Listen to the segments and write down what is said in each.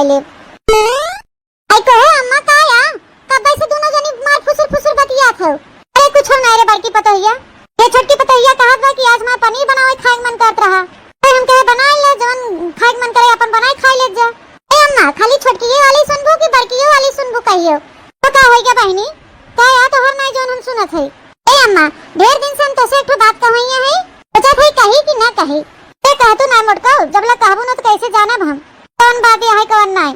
खाई ले। आई कहे अम्मा काया कब से दोनों जनी मार फुसुर बतियात हो। अरे कुछ ना रे बड़की पतोहिया, ये छोटकी पतोहिया कहत बा कि आज मां पनीर बनावे खाए मन करत रहा। तो हम कहे बना ले जवन खाए मन करे अपन बनाई खाई ले जा। ए अम्मा खाली छोटकी वाली सुनबो कि बड़की वाली सुनबो कहियो तो का होई गे बहिनी काया तो हर माई जवन हम सुनत है। ए अम्मा ढेर दिन से हम तोसे एक बात कहइया है, सोचत है कही कि ना कही। ए कहतू ना मोटको जबला कहबो न तो कैसे जानब हम कौन बात है कौन नहीं।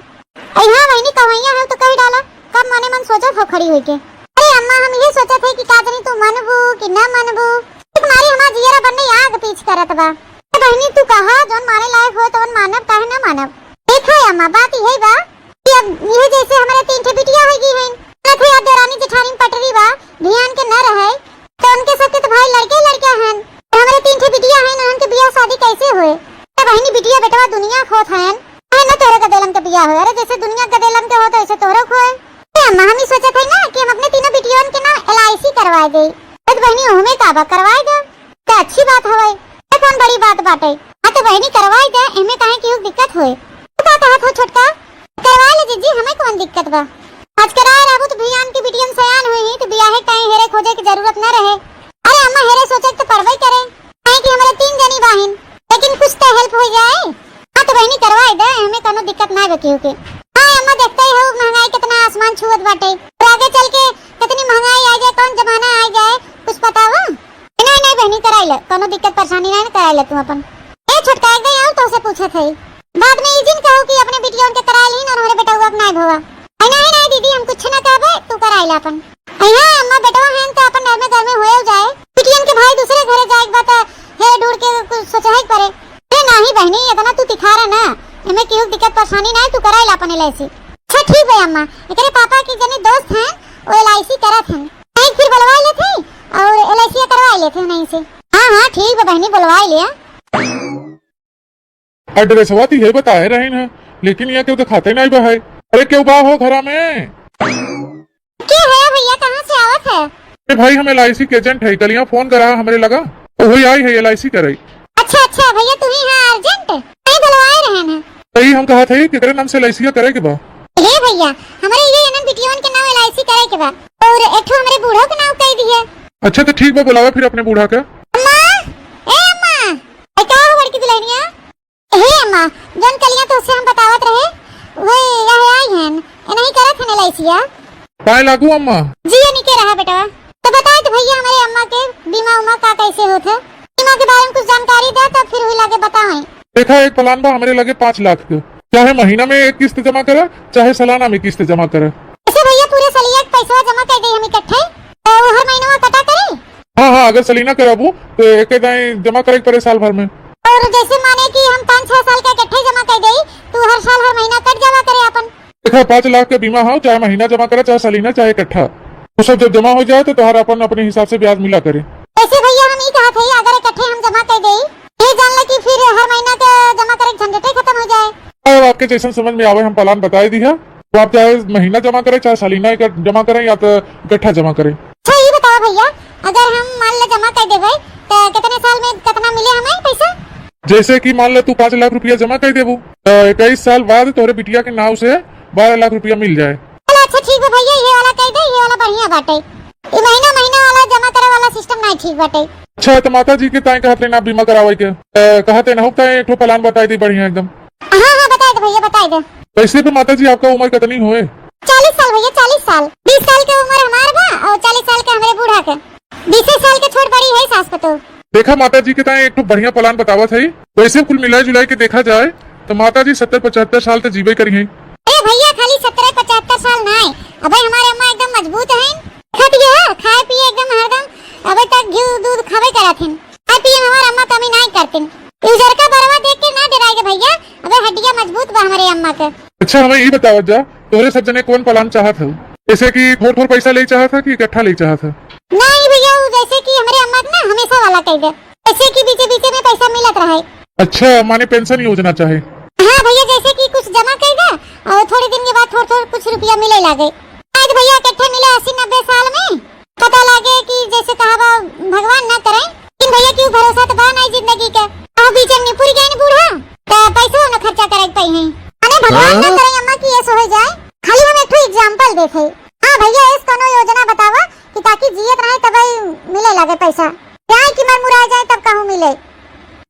अइहा बहिनी कहइया है तो कह डाला कब मने मन सोचत हो खड़ी होई के। अरे अम्मा हम ये सोचत है कि का जानी तू मनबू कि ना मनबू, तुम्हारी हमार जियरा बनने आग पीछ करत बा। ए बहिनी तू कहा जोन माने लायक हो तोन मानब काहे ना मानब। देखो अम्मा बात यही बा कि अब ये जैसे हमारे 3 ठे बिटिया होगी हैं ना थे देरानी जेठानी पटरी बा ध्यान के न रहे तो उनके सबके तो भाई लड़के हैं। हमारे 3 ठे बिटिया हैं ना उनके बियाह शादी कैसे हुए। ए बहिनी बिटिया बेटवा दुनिया खोत हैं ना तोरे गदेलन के बियाह हो। अरे जैसे दुनिया गदेलन के हो तो ऐसे तोरे खोए। अम्मा हम ही सोचत है ना कि हम अपने तीनों बिटियों के नाम LIC करवाए दे। तो बहनी हमें काबा करवाए दे तो अच्छी बात होए। ये कौन बड़ी बात बाटे। हां तो बहनी करवाए दे एमे काहे की दिक्कत होए। तो का कहत हो छोटका करवा ले जीजी हमें कौन दिक्कत बा। आज कराए रहबो तो भैया के बिटियन सयान होई तो बियाह टाइम हेरे खोजे की जरूरत न रहे। अरे अम्मा हेरे सोचे तो परवाई करे काहे कि हमारे 3 जनी बहन लेकिन कुछ तो हेल्प हो जाए। हां तो बहनी करवाए दे हमें कोनो दिक्कत ना बकी होके। हां अम्मा देखते ही हो महंगाई कितना आसमान छुअत बाटे तो आगे चल के कितनी महंगाई आ जाए कौन जमाना आ जाए कुछ पता हो। नहीं नहीं बहनी कराई ले कोनो दिक्कत परेशानी नहीं कराई ले तू अपन। ए छोटका एक दिन और तो से पूछत है बाद में इजिन कहू कि अपने बिटियों के कराई लीन और हमारे बेटा को नहीं भवा। नहीं नहीं दीदी हम कुछ ना कहबे तू कराई ले अपन। हां अम्मा बेटवा हैं तो अपन घर में होए जाए बिटियन के भाई दूसरे घरे जाए बात है ढूंढ के कुछ सोचा है करे। ए नहीं बहनी इतना तू दिखा रहा ना हमें क्यों दिक्कत परेशानी नहीं तू कराई ले अपन LIC। अच्छा ठीक है अम्मा एकरे पापा के जने दोस्त हैं वो LIC करत हैं नहीं फिर बुलवा लेते और LIC करवा लेते नहीं से। हां ठीक है बहनी बुलवा लिया। एड्रेस वाती है बताए रहे हैं लेकिन यहाँ क्यों दिखाते नहीं बा है। अरे क्यों बा हो घरा में क्या है भैया कहाँ से आवत है। ए भाई हम LIC के एजेंट है कल यहाँ फोन करा हमारे लगा वही आई है LIC कराई। अच्छा भैया तू ही है अर्जेंट नहीं बुलवाए रहे हैं। सही हम कहा थे कि तेरे नाम से LIC करे के बा। हे भैया हमारे ये ना बिटियों के नाम LIC करे के बा और एठो हमारे बूढ़ो के नाम कह दिए। अच्छा तो ठीक बा बुलावा फिर अपने बूढ़ा का। अम्मा ए अम्मा ए का हो बड़की दुल्हनिया। हे अम्मा जन कलियां तो उससे हम बतावत रहे वे यह आई हैं नहीं करत है LIC पाए लागू अम्मा जी नहीं के रहा बेटा। तो बताए तो भैया हमारे अम्मा के बीमा उमा का कैसे होता बीमा के बारे में कुछ जानकारी दे तब फिर हुई लाके बताएं। देखा एक प्लान बा हमारे लगे 5 लाख का चाहे महीना में एक किस्त जमा करे चाहे सालाना में किस्त जमा करे। ऐसे भैया पूरे साल एक पैसा जमा कर दे हम इकट्ठे तो हर महीना कटा करे। हाँ अगर सलीना कराबू तो एक जमा करे पड़े साल भर में। और जैसे माने कि हम 5-6 साल का इकट्ठे जमा कर दे तो हर साल हर महीना कट जमा करे अपन। देखा 5 लाख का बीमा हो चाहे महीना जमा करे चाहे सलीना चाहे इकट्ठा तो सब जब जमा हो जाए तो तुम्हारा अपन अपने हिसाब से ब्याज मिला करे। ऐसे भैया हम ये कहा थे अगर इकट्ठे हम जमा कर दे ये जान ले कि फिर हर महीना का जमा करे झंझट खत्म हो जाए। अब आपके जैसे समझ में आवे हम प्लान बताए दिया तो आप चाहे महीना जमा करे चाहे सलीना जमा करे या तो इकट्ठा जमा करे। अच्छा ये बताओ भैया अगर हम मान ले जमा कर देवे तो कितने साल में कितना मिले हमें पैसा। जैसे कि मान ले तू 5 लाख रुपया जमा कर देबू 21 साल बाद तोरे बिटिया के नाव से 12 लाख रुपया मिल जाए। अच्छा ठीक है भैया ये वाला कह दे ये वाला बढ़िया बाटे ये महीना वाला जमा करे वाला सिस्टम नहीं ठीक बाटे। अच्छा तो माता जी के ताई कहते ना बीमा करावे के कहते ना होता है एक प्लान बताई दी बढ़िया एकदम। हाँ बता दे भैया बता दे। वैसे पे माता जी आपका उम्र कितनी हुए। 40 साल भैया 40 साल 20 साल की उम्र हमार बा और 40 साल का हमारे बूढ़ा के 20 साल के छोट बड़ी है सास पतो। देखा माता जी के ताई एक बढ़िया प्लान बतावा था वैसे कुल मिलाई जुलाई के देखा जाए तो माता जी 70-75 साल तक जीवे करी है। अरे भैया खाली 70-75 साल नहीं अबे हमारे अम्मा एकदम मजबूत हैं खाए पिए एकदम हरदम अबे तक घी दूध खावे कराथिन खाए पिए हमारे अम्मा कमी नहीं करतिन। इधर का बरवा देख के ना डराएगे भैया अबे हड्डियां मजबूत बा हमारे अम्मा के। अच्छा हमें ये बताओ जा तोहरे सब जने कौन प्लान चाहत है जैसे कि थोड़ा पैसा ले चाहा था कि इकट्ठा ले चाहा था। नहीं भैया जैसे कि हमारे अम्मा ना हमेशा वाला कह दे ऐसे कि बीच में पैसा मिलत रहे। अच्छा माने पेंशन योजना चाहे। हाँ भैया जैसे कि कुछ जमा कर दे और थोड़े दिन के बाद थोड़ा कुछ रुपया मिले लागे आज भैया इकट्ठे मिले 80-90 साल में पता लगे कि जैसे कहा भगवान ना करे लेकिन भैया क्यों भरोसा तो बा नहीं जिंदगी के बीच में पूरी गई बूढ़ा तो पैसा न खर्चा करे पाई है भगवान ना करे रहे तब मिले लगे पैसा, क्या कि मैं मुरा जाए तब कहूँ मिले।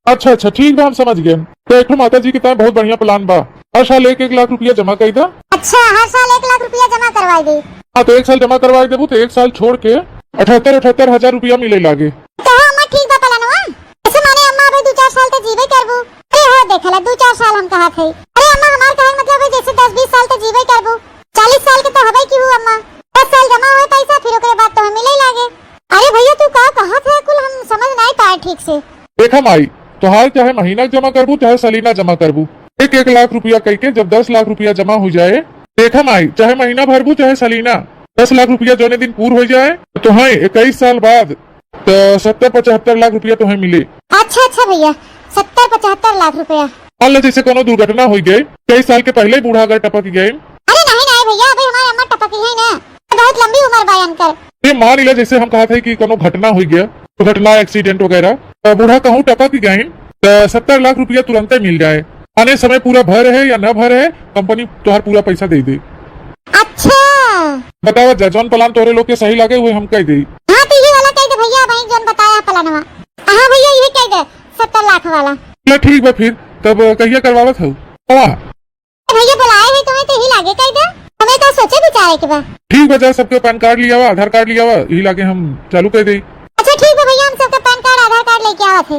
अच्छा अच्छा ठीक बा, हम समझ गए। तो एक माता जी के ताए बहुत बढ़िया प्लान बा। हर साल 1-1 लाख रुपया जमा कर दा। अच्छा, हर साल 1 लाख रुपया जमा करवाई दी। हाँ, तो 1 साल जमा करवा देबू तो 1 साल छोड़ के 78 हजार रुपया मिले लागे। तो अम्मा ठीक बा प्लानवा। ऐसे माने अम्मा अभी 2-4 साल तो जीवे करबू। अरे हो देखला 2-4 साल हम कहा थे। अरे अम्मा हमार कहे मतलब है जैसे 10-20 साल तो जीवे करबू, 40 साल के तो हवे की हूँ अम्मा। 10 साल जमा हुए पैसा फिर ओकरे बाद तो मिले लागे। अरे भैया तू का कहा था कुल हम समझ नहीं पाए ठीक से। देखा माई, तोहार चाहे महीना जमा करबू चाहे सलीना जमा करबू, 1-1 लाख रुपया कह के जब 10 लाख रुपया जमा हो जाए, देखा माई चाहे महीना भरबू चाहे सलीना, 10 लाख रुपया जोने दिन पूर हो जाए तो हाँ 21 साल बाद तो 70-75 लाख रुपया तुम्हें मिले। अच्छा अच्छा भैया, 70-75 लाख रुपया। मान लो जैसे कोनो दुर्घटना हो गई, कई साल के पहले बूढ़ा अगर टपक गए। अरे नहीं नहीं भैया, अभी हमारे अम्मा टपकी है ना, बहुत लंबी उम्र बयान कर। ये मान लिया जैसे हम कहा था कि कोनो घटना हो गया, तो घटना एक्सीडेंट वगैरह, तो बूढ़ा कहूँ टपक गए तो 70 लाख रुपया तुरंत मिल जाए। आने समय पूरा भर है या न भर है, कंपनी तुहार पूरा पैसा दे दे। अच्छा बतावा जा, जौन प्लान तोरे लोग के सही लगे हुए हम कह दे। हाँ तो ये वाला कह दे भैया, वही जोन बताया प्लानवा। हाँ भैया ये कह दे 70 लाख वाला। चलो ठीक बा, फिर तब कहिया करवावत हो? भैया बुलाए है तुम्हें तो ही लागे कह दे, हमें तो सोचे विचारे के बा। ठीक बा, जा सबके पैन कार्ड लिया हुआ, आधार कार्ड लिया हुआ, यही लागे हम चालू कर दे। अच्छा ठीक है भैया, हम सबका पैन कार्ड आधार कार्ड लेके आवा थे।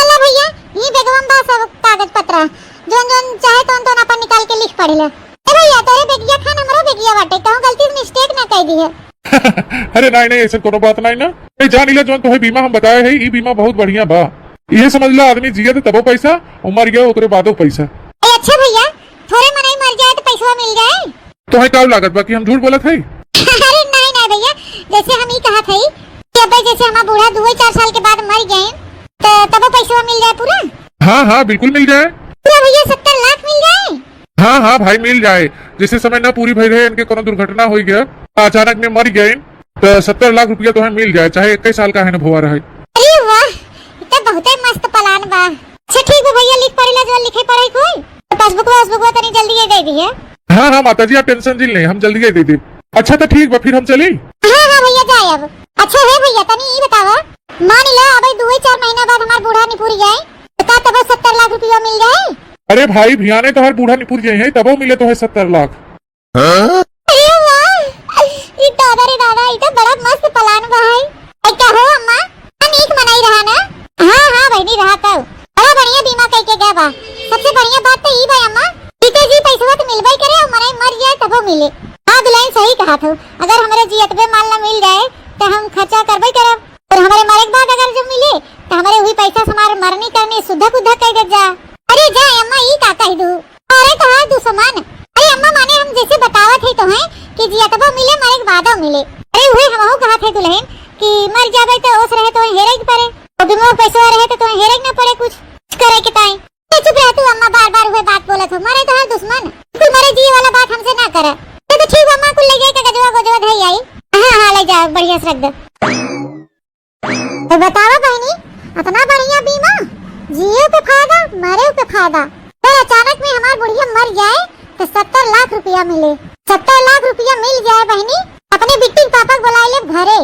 ला भैया ये बेगवा में बा सब कागज पत्र, जोन जोन चाहे तो अपन निकाल के लिख पढ़ ले। ए भैया तोरे बेगिया खान हमरो बेगिया बाटे, कहूं गलती से मिस्टेक ना कह दी है। अरे नहीं नहीं, ऐसा कोनो बात नहीं ना। ए जान इला जोन तोहे बीमा हम बताए है, ई बीमा बहुत बढ़िया बा। ये समझ ला आदमी जिया तो तबो पैसा, उमर गया ओकरे बादो पैसा। ए अच्छा भैया, थोड़े मनाई मर जाए तो पैसा मिल जाए तो है का लागत बाकी हम झूठ बोलत है। अरे नहीं नहीं भैया, जैसे हम ही कहा थे कि अब जैसे हमारा बूढ़ा 2-4 साल के बाद मर गए तो तब पैसा मिल जाए पूरा। हाँ हाँ बिल्कुल मिल जाए पूरा भैया 70 लाख मिल जाए। हाँ हाँ भाई मिल जाए। जैसे समय न पूरी भई रहे, इनके कोनो दुर्घटना हो गया, अचानक में मर गए तो 70 लाख रुपया तो मिल जाए, चाहे 21 साल का है न भुआ रहे। अरे वाह, ये तो बहुत मस्त प्लान बा। अच्छा ठीक है भैया, लिख पढ़ेला जो लिखे पढ़े कोई तो पासबुक तनी जल्दी दे दी है। हाँ हाँ माता जी आप टेंशन जिल नहीं, हम जल्दी दे दे। अच्छा तो ठीक बा, फिर हम चली। हाँ हाँ भैया जाए अब। अच्छा है भैया तनी ये बतावा, मान लो अभी 2-4 महीना बाद हमार बूढ़ा निपुर जाए तो तब 70 लाख रुपया मिल जाए। अरे भाई भियाने तो हर बूढ़ा निपुर जाए है तबो मिले तो है 70 लाख। अरे वाह, ये दादा रे दादा, ये तो बड़ा मस्त प्लान बा है। ऐ कहो अम्मा, अनेक मनाई रहा ना। हाँ हाँ बहनी रहा तो बड़ा बढ़िया बीमा कह के गया बा। सबसे बढ़िया बात तो ई बा अम्मा, जीते जी पैसा तो मिलबे करे और मनाई मर जाए तबो मिले। हाँ दुल्हन सही कहा था, अगर हमारे जियतबे माल ना मिल जाए तो हम खर्चा करबे करब, और हमारे मरे के बाद अगर जो मिले तो हमारे वही पैसा हमारे मरनी करने सुधा कुधा कह दे जा। अरे जा अम्मा ये का कह दू, अरे तो है दुश्मन। अरे अम्मा माने हम जैसे बतावत है तो है कि जियतबो मिले मरे के बाद मिले। अरे वही हमहू कहा थे दुल्हन कि मर जाबे तो ओस रहे तो हेरे के पड़े, और बिमोर पैसा रहे तो हेरे के ना पड़े कुछ करे के ताई। चुप रह तू अम्मा, बार बार हुए बात बोलत हो, मरे तो है दुश्मन, तू मरे जिए वाला बात हमसे ना करे। तो ठीक अम्मा को ले जाए का गजवा गोजवा धई आई। हाँ हाँ ले जा, बढ़िया से रख दे। तो बतावा बहनी, इतना बढ़िया बीमा, जिए पे फायदा मरे पे फायदा, पर अचानक में हमार बुढ़िया मर जाए तो 70 लाख रुपया मिले। 70 लाख रुपया मिल जाए बहनी, अपने बिट्टी पापा बुलाए ले घरे,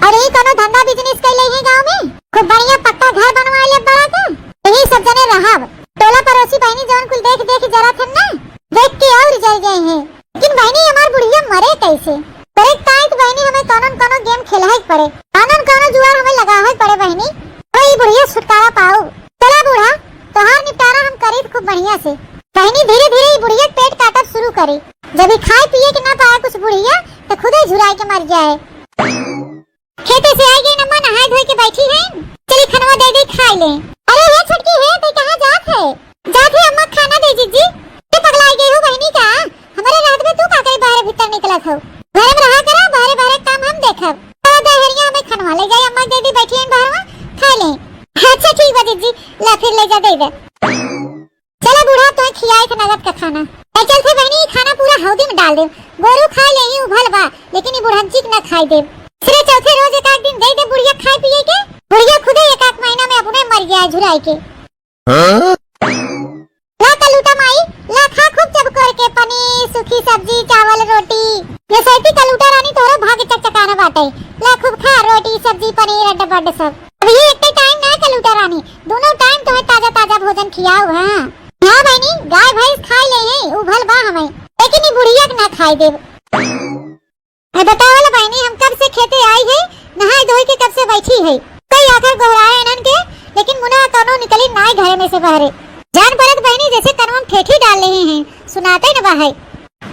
और ये कोनो धंधा बिजनेस कर ले है गाँव में, खूब बढ़िया पक्का घर बनवा ले बड़ा का, यही सब जने रहब। टोला पड़ोसी बहनी जौन कुल देख देख जरा थे ना, देख के और जल गए हैं। लेकिन बहनी हमार बुढ़िया मरे कैसे? करे ताई तो बहनी हमें कोनो गेम खेला ही पड़े, कोनो जुआर हमें लगा ही पड़े बहनी, वही बुढ़िया छुटकारा पाओ। चला बूढ़ा, तोहार निपटारा हम करी खूब बढ़िया से। बहनी धीरे धीरे बुढ़िया पेट काटब शुरू करी, जब ही खाए पिए के ना पाए कुछ बुढ़िया तो खुद ही झुराई के मर जाए। खेते से आई गई नम्मा, नहाए धोए के बैठी है, चली खनवा दे दे खा ले। अरे हे छुटकी है, तू कहां जात है? जात है अम्मा खाना दे जीजी। ते पगलाई गई हो बहनी का, हमारे रात में तू का करे बाहर भीतर निकलत हो, घर में रहा करा, बाहर काम हम देखब। दहरिया हमें खनवा ले जाए, अम्मा दे दी बैठी है बाहर खा ले। अच्छा ठीक है जीजी, ला फिर ले जा दे दे। चला बूढ़ा तो खियाए के नगद का खाना, चल थे बहनी खाना पूरा हौदी में डाल दे, गोरू खा ले ही उभल बा, लेकिन ये बुढ़ंची ना खाई दे। सिरे चौथे रोज एक दिन दे दे बुढ़िया खाए पिए के, बुढ़िया खुदे 1 महीना में अपने मर गया झुराई के। ला लूटा माई, ला खा खूब चब करके पनीर, सूखी सब्जी, चावल, रोटी। ये सैती का लूटा रानी तोरो भाग चकचकाना बाटे। ला खूब खा रोटी, सब्जी, पनीर, अड्डा बड्ड सब। अब ये एक टाइम ना का लूटा रानी, दोनों टाइम तुम्हें ताजा ताजा भोजन खियाओ। हां हां बहनी, गाय भैंस खाई ले हैं, उभल बा हमें, लेकिन ये बुढ़िया के ना खाई देव। बताओ ला बहनी, हम कब से खेते आई है, नहाई धोई के कब से बैठी है। कई आकर गोहराए इनन के, लेकिन मुना कनो निकली नाई घर में से बाहर। जान परत बहनी जैसे कनवन ठेठी डाल रहे हैं, सुनाते न बाहर।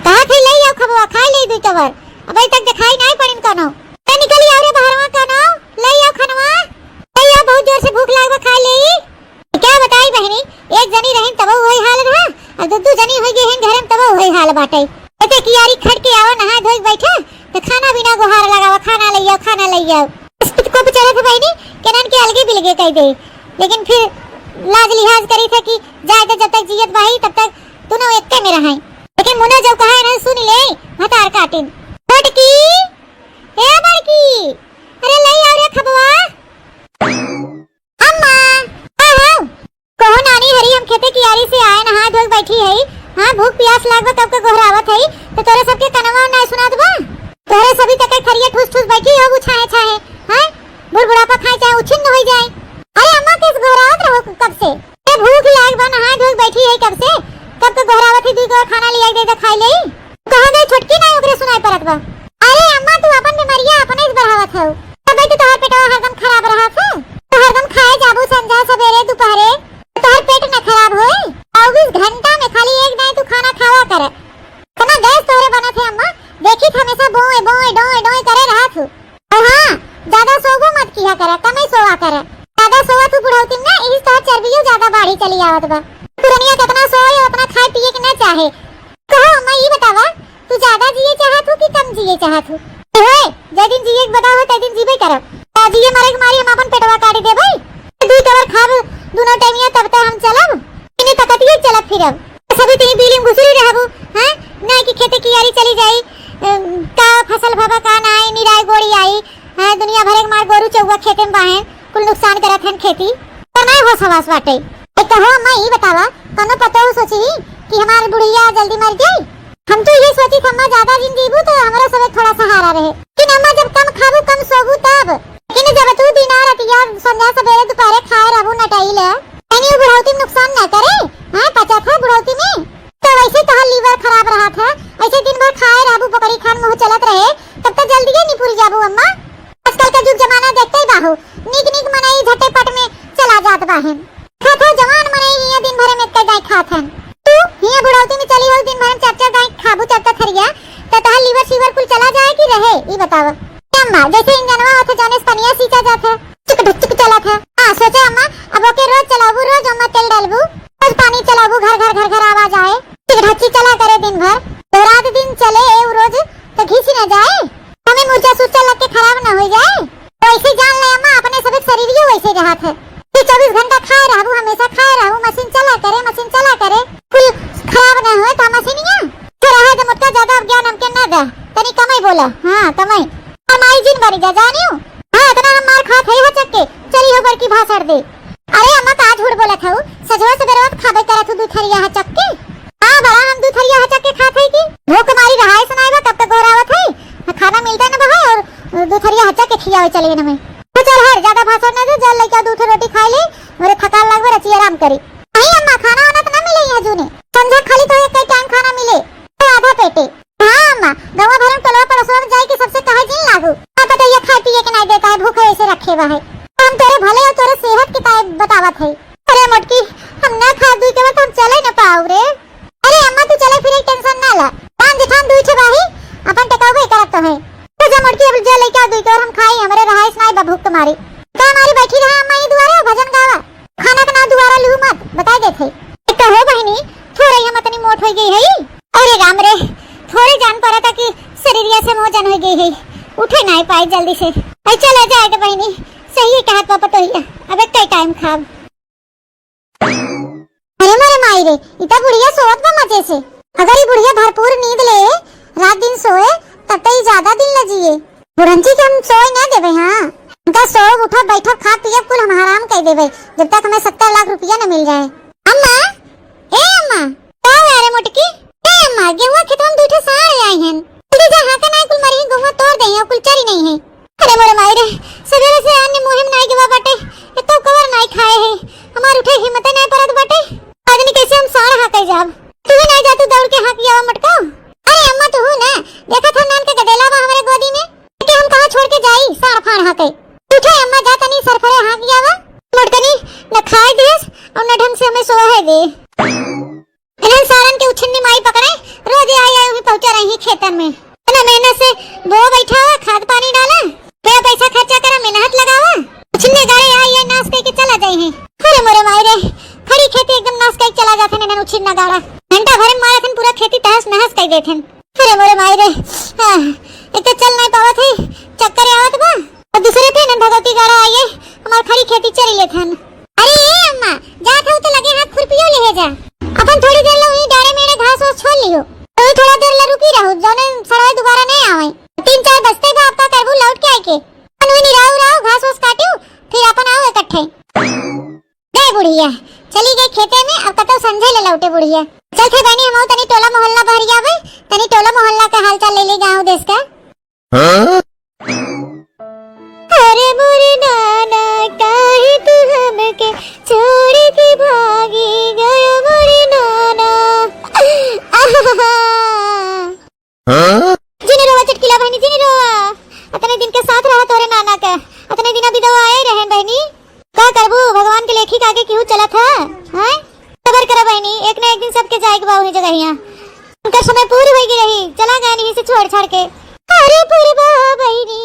कहा थे ले आओ खबवा खाई ले दुई तवर, अबे तक दिखाई नहीं पड़िन कनो। ते निकली आओ रे बाहरवा कनो, ले आओ खनवा, ले आओ, बहुत जोर से भूख लागवा खाई ले। क्या बताई बहनी, एक जनी रहिन तब वही हाल रहा, और दू जनी होई गई हैं घर में तब वही हाल बाटे। एते कियारी खट के आवा, नहा धोई बैठा तो खाना बिना गुहार लगावा, खाना ले आओ, खाना ले आओ। को बेचारा था बहनी केनन के अलगे बिलगे कह दे, लेकिन फिर लाज लिहाज करी था कि जाए तो जब तक जियत बाही तब तक दोनों एक में रहाई। लेकिन मुना जब कहा ना सुन ले हतार काटिन बड़की, ए बड़की, अरे ले आओ रे खबवा। अम्मा आओ, कहो नानी हरी, हम खेते कियारी से आए, नहा धोई बैठी है। हां भूख प्यास लागबा तब के गोहरावत है, तो तोरे सबके कनवा ना सुनात बा। तोरे सभी तक खरिया ठूस ठूस बैठी हो, छाए छाए हां बुढ़बुढ़ापा खाए चाहे उछिन्न हो जाए। अरे अम्मा किस गोहरावत रहो कब से, ए भूख लाग बा, नहा धोई बैठी है कब से, कब तो गोहरावत ही, दूगो खाना लिया दे खाई ले। कहां गई छोटकी, ना ओकरे सुनाई परत बा। अरे अम्मा तू अपन बीमारियां अपने ही बढ़ावत हो, तब तो तोहर पेटवा हरदम खराब रहा था। तो हरदम खाए जाबू संजा सवेरे दोपहरे, तोहर पेट न खराब होए। 24 घंटा में खाली एक नहीं तू खाना खावा कर, तना गैस तोरे बना थे अम्मा, देखी हमेशा बोए बोए डोए डोए करे रहा तू। और हां ज्यादा सोगो मत किया करे, कम ही सोवा करे, ज्यादा सोवा तू बुढ़ौती ना, इस तो चर्बियो ज्यादा बाढ़ी चली आवत बा। पुरनिया कितना सोए उतना खाए पिए के ना चाहे। कहो अम्मा ये बतावा, तू ज्यादा जिए चाहत हो कि कम जिए चाहत हो? ओए जे दिन जिए के बताओ ते दिन जीबे करब, ता जिए मरे के मारी हम अपन पेटवा काट दे भाई। दू तवर खाब दोनों टाइमिया तब तक हम चलब, इने तकतिए चलब फिरब, सभी तीन बिलिम घुसरी रहबू। हां ना कि खेते की यारी चली जाई, का फसल भवा का ना आई, निराई गोड़ी आई, हां दुनिया भरे के मार गोरू चौवा खेते में बाहे कुल नुकसान करत हन खेती, तो ना हो सवास बाटे। ए कहो अम्मा ये बतावा, कनो पतो सोची कि हमार बुढ़िया जल्दी मर जाई? हम तो ये सोची अम्मा ज्यादा दिन जीबू तो हमरा सब थोड़ा सहारा रहे, लेकिन अम्मा जब कम खाबू कम सोबू तब, लेकिन जब तू दिन और रात संध्या सवेरे दोपहर खाए रहबू नटाई ले, यानी बुढ़ौती में नुकसान ना करे। हां पचा था बुढ़ौती में तो वैसे तो लीवर खराब रहा था, ऐसे दिन भर खाए रहबू बकरी खान मुंह चलत रहे, तब तक जल्दी ही निपुर जाबू अम्मा। आजकल का युग जमाना देखते ही बाहू, निक निक मनाई झटेपट में चला जात बाहन, खाता जवान मनाई हिया दिन भर में कई दाई खात हन। तू हिया बुढ़ौती में चली हो दिन भर में चार दाई खाबू चार थरिया, तो तहां लीवर सीवर कुल चला जाए कि रहे ई बतावा। अम्मा जैसे इंजनवा होथे जाने से पनिया सींचा जात है, चिक ढुक चलत है। हां सोचे अम्मा अब ओके रोज चलाबू, रोज अम्मा तेल डालबू, रोज पानी चलाबू, घर घर आवाज आए, चिक ढच्ची चला करे दिन भर, तो रात दिन चले ए रोज तो घिसी न जाए, हमें मुर्चा सुर्चा लग के खराब न हो जाए। तो ऐसे जान ले अम्मा अपने सभी शरीरियो वैसे रहत है कि 24 घंटा खाए रहबू, हमेशा खाए रहबू, मशीन चला करे कुल खराब न होए तो मशीनिया फिर रहे तो मुटका ज्यादा ज्ञान हमके ना दे, तनी कमाई बोला। हां कमाई हमारी जिन बनी जा जानियो। हां इतना हम मार खात है चक्के चली हो बड़की भाषण दे। अरे अम्मा का झूठ बोला था, सजवा से बेरवत खाबे करत हूं दूथरिया है चक्के। हां बड़ा हम दूथरिया है चक्के खात है कि भूख मारी रहाय सुनाइबा तब तक गोरावत है, खाना मिलता न बहा और दूथरिया हच्चा के खियावे चले न में। तो चल हर ज्यादा भाषण न दे, जल लेके दूध रोटी खाई ले, मोरे थकान लागबे रची आराम करी। नहीं अम्मा खाना वाना तो ना मिले यहाँ जूने, संध्या खाली तो एक टाइम खाना मिले तो आधा पेटे। हां अम्मा गवा भरम टोलवा पड़ोसवा में जाई के सबसे कहे जिन लागू, अब तो ये खाए पिए के नहीं देता है, भूखे ऐसे रखे बा है। हम तेरे भले और तेरे सेहत की ताय बतावत है। अरे मोटकी हम ना खा दूई के हम चले न पाऊ रे। अरे अम्मा तू चले फिर टेंशन ना ला, पान जेठान दूई छे बाही अपन टेकावे करत तो है। तो जा मोटकी अब जा लेके आ दूई तो हम खाई, हमरे रहाइस नहीं बा भूख तुम्हारी का हमारी बैठी रहा अम्मा ये दुआरे भजन गावा, खाना का ना दुआरा लू मत बता देथे। एक तो हो बहनी थोड़े हम इतनी मोट हो गई है, अरे राम रे थोड़े जान पड़ा था कि शरीरिया से मोजन हो गई है, उठे नहीं पाई जल्दी से। आई चले जाए तो बहनी सही कहत पापा तो हिया अब एक टाइम खाब। अरे मारे माई रे इतना बुढ़िया सोवत बा मजे से, अगर ये बुढ़िया भरपूर नींद ले रात दिन सोए तब तो ये ज्यादा दिन लजिए। बुढ़ंची के हम सोए ना देवे। हां उनका सो उठो बैठो खा पिए कुल हम आराम कर देवे जब तक हमें 70 लाख रुपया न मिल जाए। अम्मा ए अम्मा का अरे मोटकी ए अम्मा गेहूं खेत में दूठे साड़ आए हैं जल्दी जा हां का ना कुल मरी गेहूं तोड़ दे कुल चरी नहीं है अरे मोरे माई रे सवेरे से अन्य मुहिम नहीं गवा बाटे ए तो कवर नहीं खाए है हमार उठे हिम्मत नहीं परत बाटे आदमी कैसे हम साड़ हाके जाब तू भी नहीं जा तू दौड़ के हाकी आवा मटका अरे अम्मा तू हूं ना देखा था नान के गदेला बा हमारे गोदी में कि हम कहां छोड़ के जाई साड़ फाड़ हाके उठे अम्मा जा तनी सरफरे हाकी आवा मटकनी न खाए देस और न ढंग से हमें सोहे दे इन्हें सारन के उछन्नी माई पकड़े रोज आई आई भी पहुंचा रही खेतन में इतना मेहनत से बो बैठा हुआ खाद पानी डाला पैसा खर्चा करा मेहनत लगावा उछन्नी गाड़ी आई आई नाश करके चला जाए हैं अरे मोरे माई रे खड़ी खेती एकदम नाश करके चला जाते ने उछन्ना गाड़ा घंटा भर में मारथन पूरा खेती तहस नहस कर देथन अरे मोरे माई रे एक तो चल नहीं पावत है चक्कर आवत बा और दूसरे पे न भगवती गाड़ा आई हमार खड़ी खेती चरी लेथन अरे ए अम्मा जात हो तो लगे हाथ खुरपियो ले जा अपन थोड़ी देर लो डारे मेरे घास वास छोड़ लियो तो थोड़ा देर ला रुकी रहो जाने सड़ाई दोबारा नहीं आवे 3-4 बस्ते का आपका करबू लौट के आके अनवनी राव घास वास काटियो फिर अपन आओ इकट्ठे दे बुढ़िया चली गई खेते में अब कतो समझे ले लौटे बुढ़िया चल थे बहनी हम तनी टोला मोहल्ला भर जावे तनी टोला मोहल्ला का हालचाल ले ले गांव देश का अरे मोरे नाना काहे तू हमके छोड़ के भागी गया मोरे नाना जिने रोवा चटकीला बहनी जिने रोवा अतने दिन के साथ रहा तोरे नाना का अतने दिन अभी दवा आए रहन बहनी का करबू भगवान के लेखी आगे क्यों चला था हैं सबर करा बहनी एक ना एक दिन सबके जाएगा बा वही जगह यहां उनका समय पूरी होगी रही चला गया नहीं से छोड़ छाड़ के अरे पूर्वा बहनी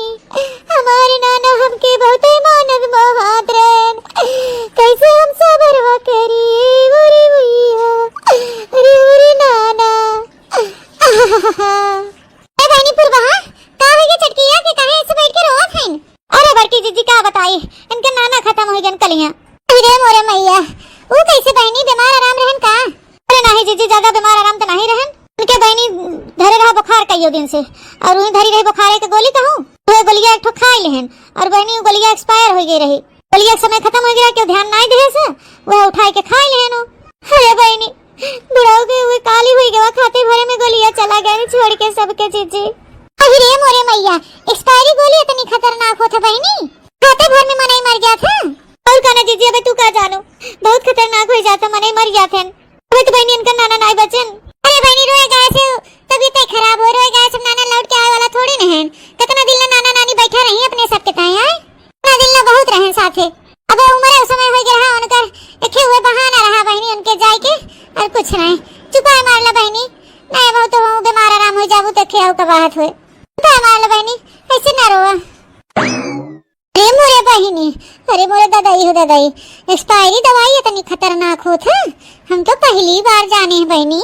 हमारे नाना हमके बहुत मानव महाद्रन कैसे हम सबर करिए मोरे भैया अरे मोरे नाना ए बहनी पूर्वा का है ये चटकिया के काहे ऐसे बैठ के रोत हैं अरे बड़की जीजी का बताई इनके नाना खत्म हो गन कलियां अरे मोरे मैया वो कैसे बहनी बीमार आराम रहन का अरे नहीं जीजी ज्यादा बीमार आराम तो नहीं रहन उनके बहनी धरे रहा बुखार कईयो दिन से और वही धरी रही बुखार के गोली कहूं वो गोलियां एक ठो खाई लेहन और बहनी गोलियां एक्सपायर हो गई रही गोलियां समय खत्म हो गया क्यों ध्यान नहीं दे से वह उठाई के खाई लेहन अरे बहनी बुढ़ाओ के हुए काली हुई गवा खाते भरे में गोलियां चला गए छोड़ के सबके जीजी अरे मोरे मैया एक्सपायरी गोली इतनी खतरनाक होता बहनी खाते भर में मनाई मर गया था और कहना जीजी अबे तू का जानो बहुत खतरनाक हो जाता मनाई मर गया था अबे तो बहनी इनका नाना नहीं बचन अरे बहनी रोए गए से तबीयत खराब हो रोए गए सब नाना लौट के आए वाला थोड़ी न है कितना दिन ना नाना नानी बैठा रही अपने सबके ताए आए इतना दिन ना बहुत रहे साथे अब उम्र उस समय हो गया उनकर एके हुए बहाना रहा बहनी उनके जाए के और कुछ नहीं चुपाए मारला बहनी नहीं बहुत तो बीमार आराम हो जाबू तो खेऊ का बात हुए चुपाए मारला बहनी ऐसे ना रोवा अरे मोरे बहनी अरे मोरे दादाई हो दादाई एक्सपायरी दवाई इतनी खतरनाक होत है हम तो पहली बार जाने हैं बहनी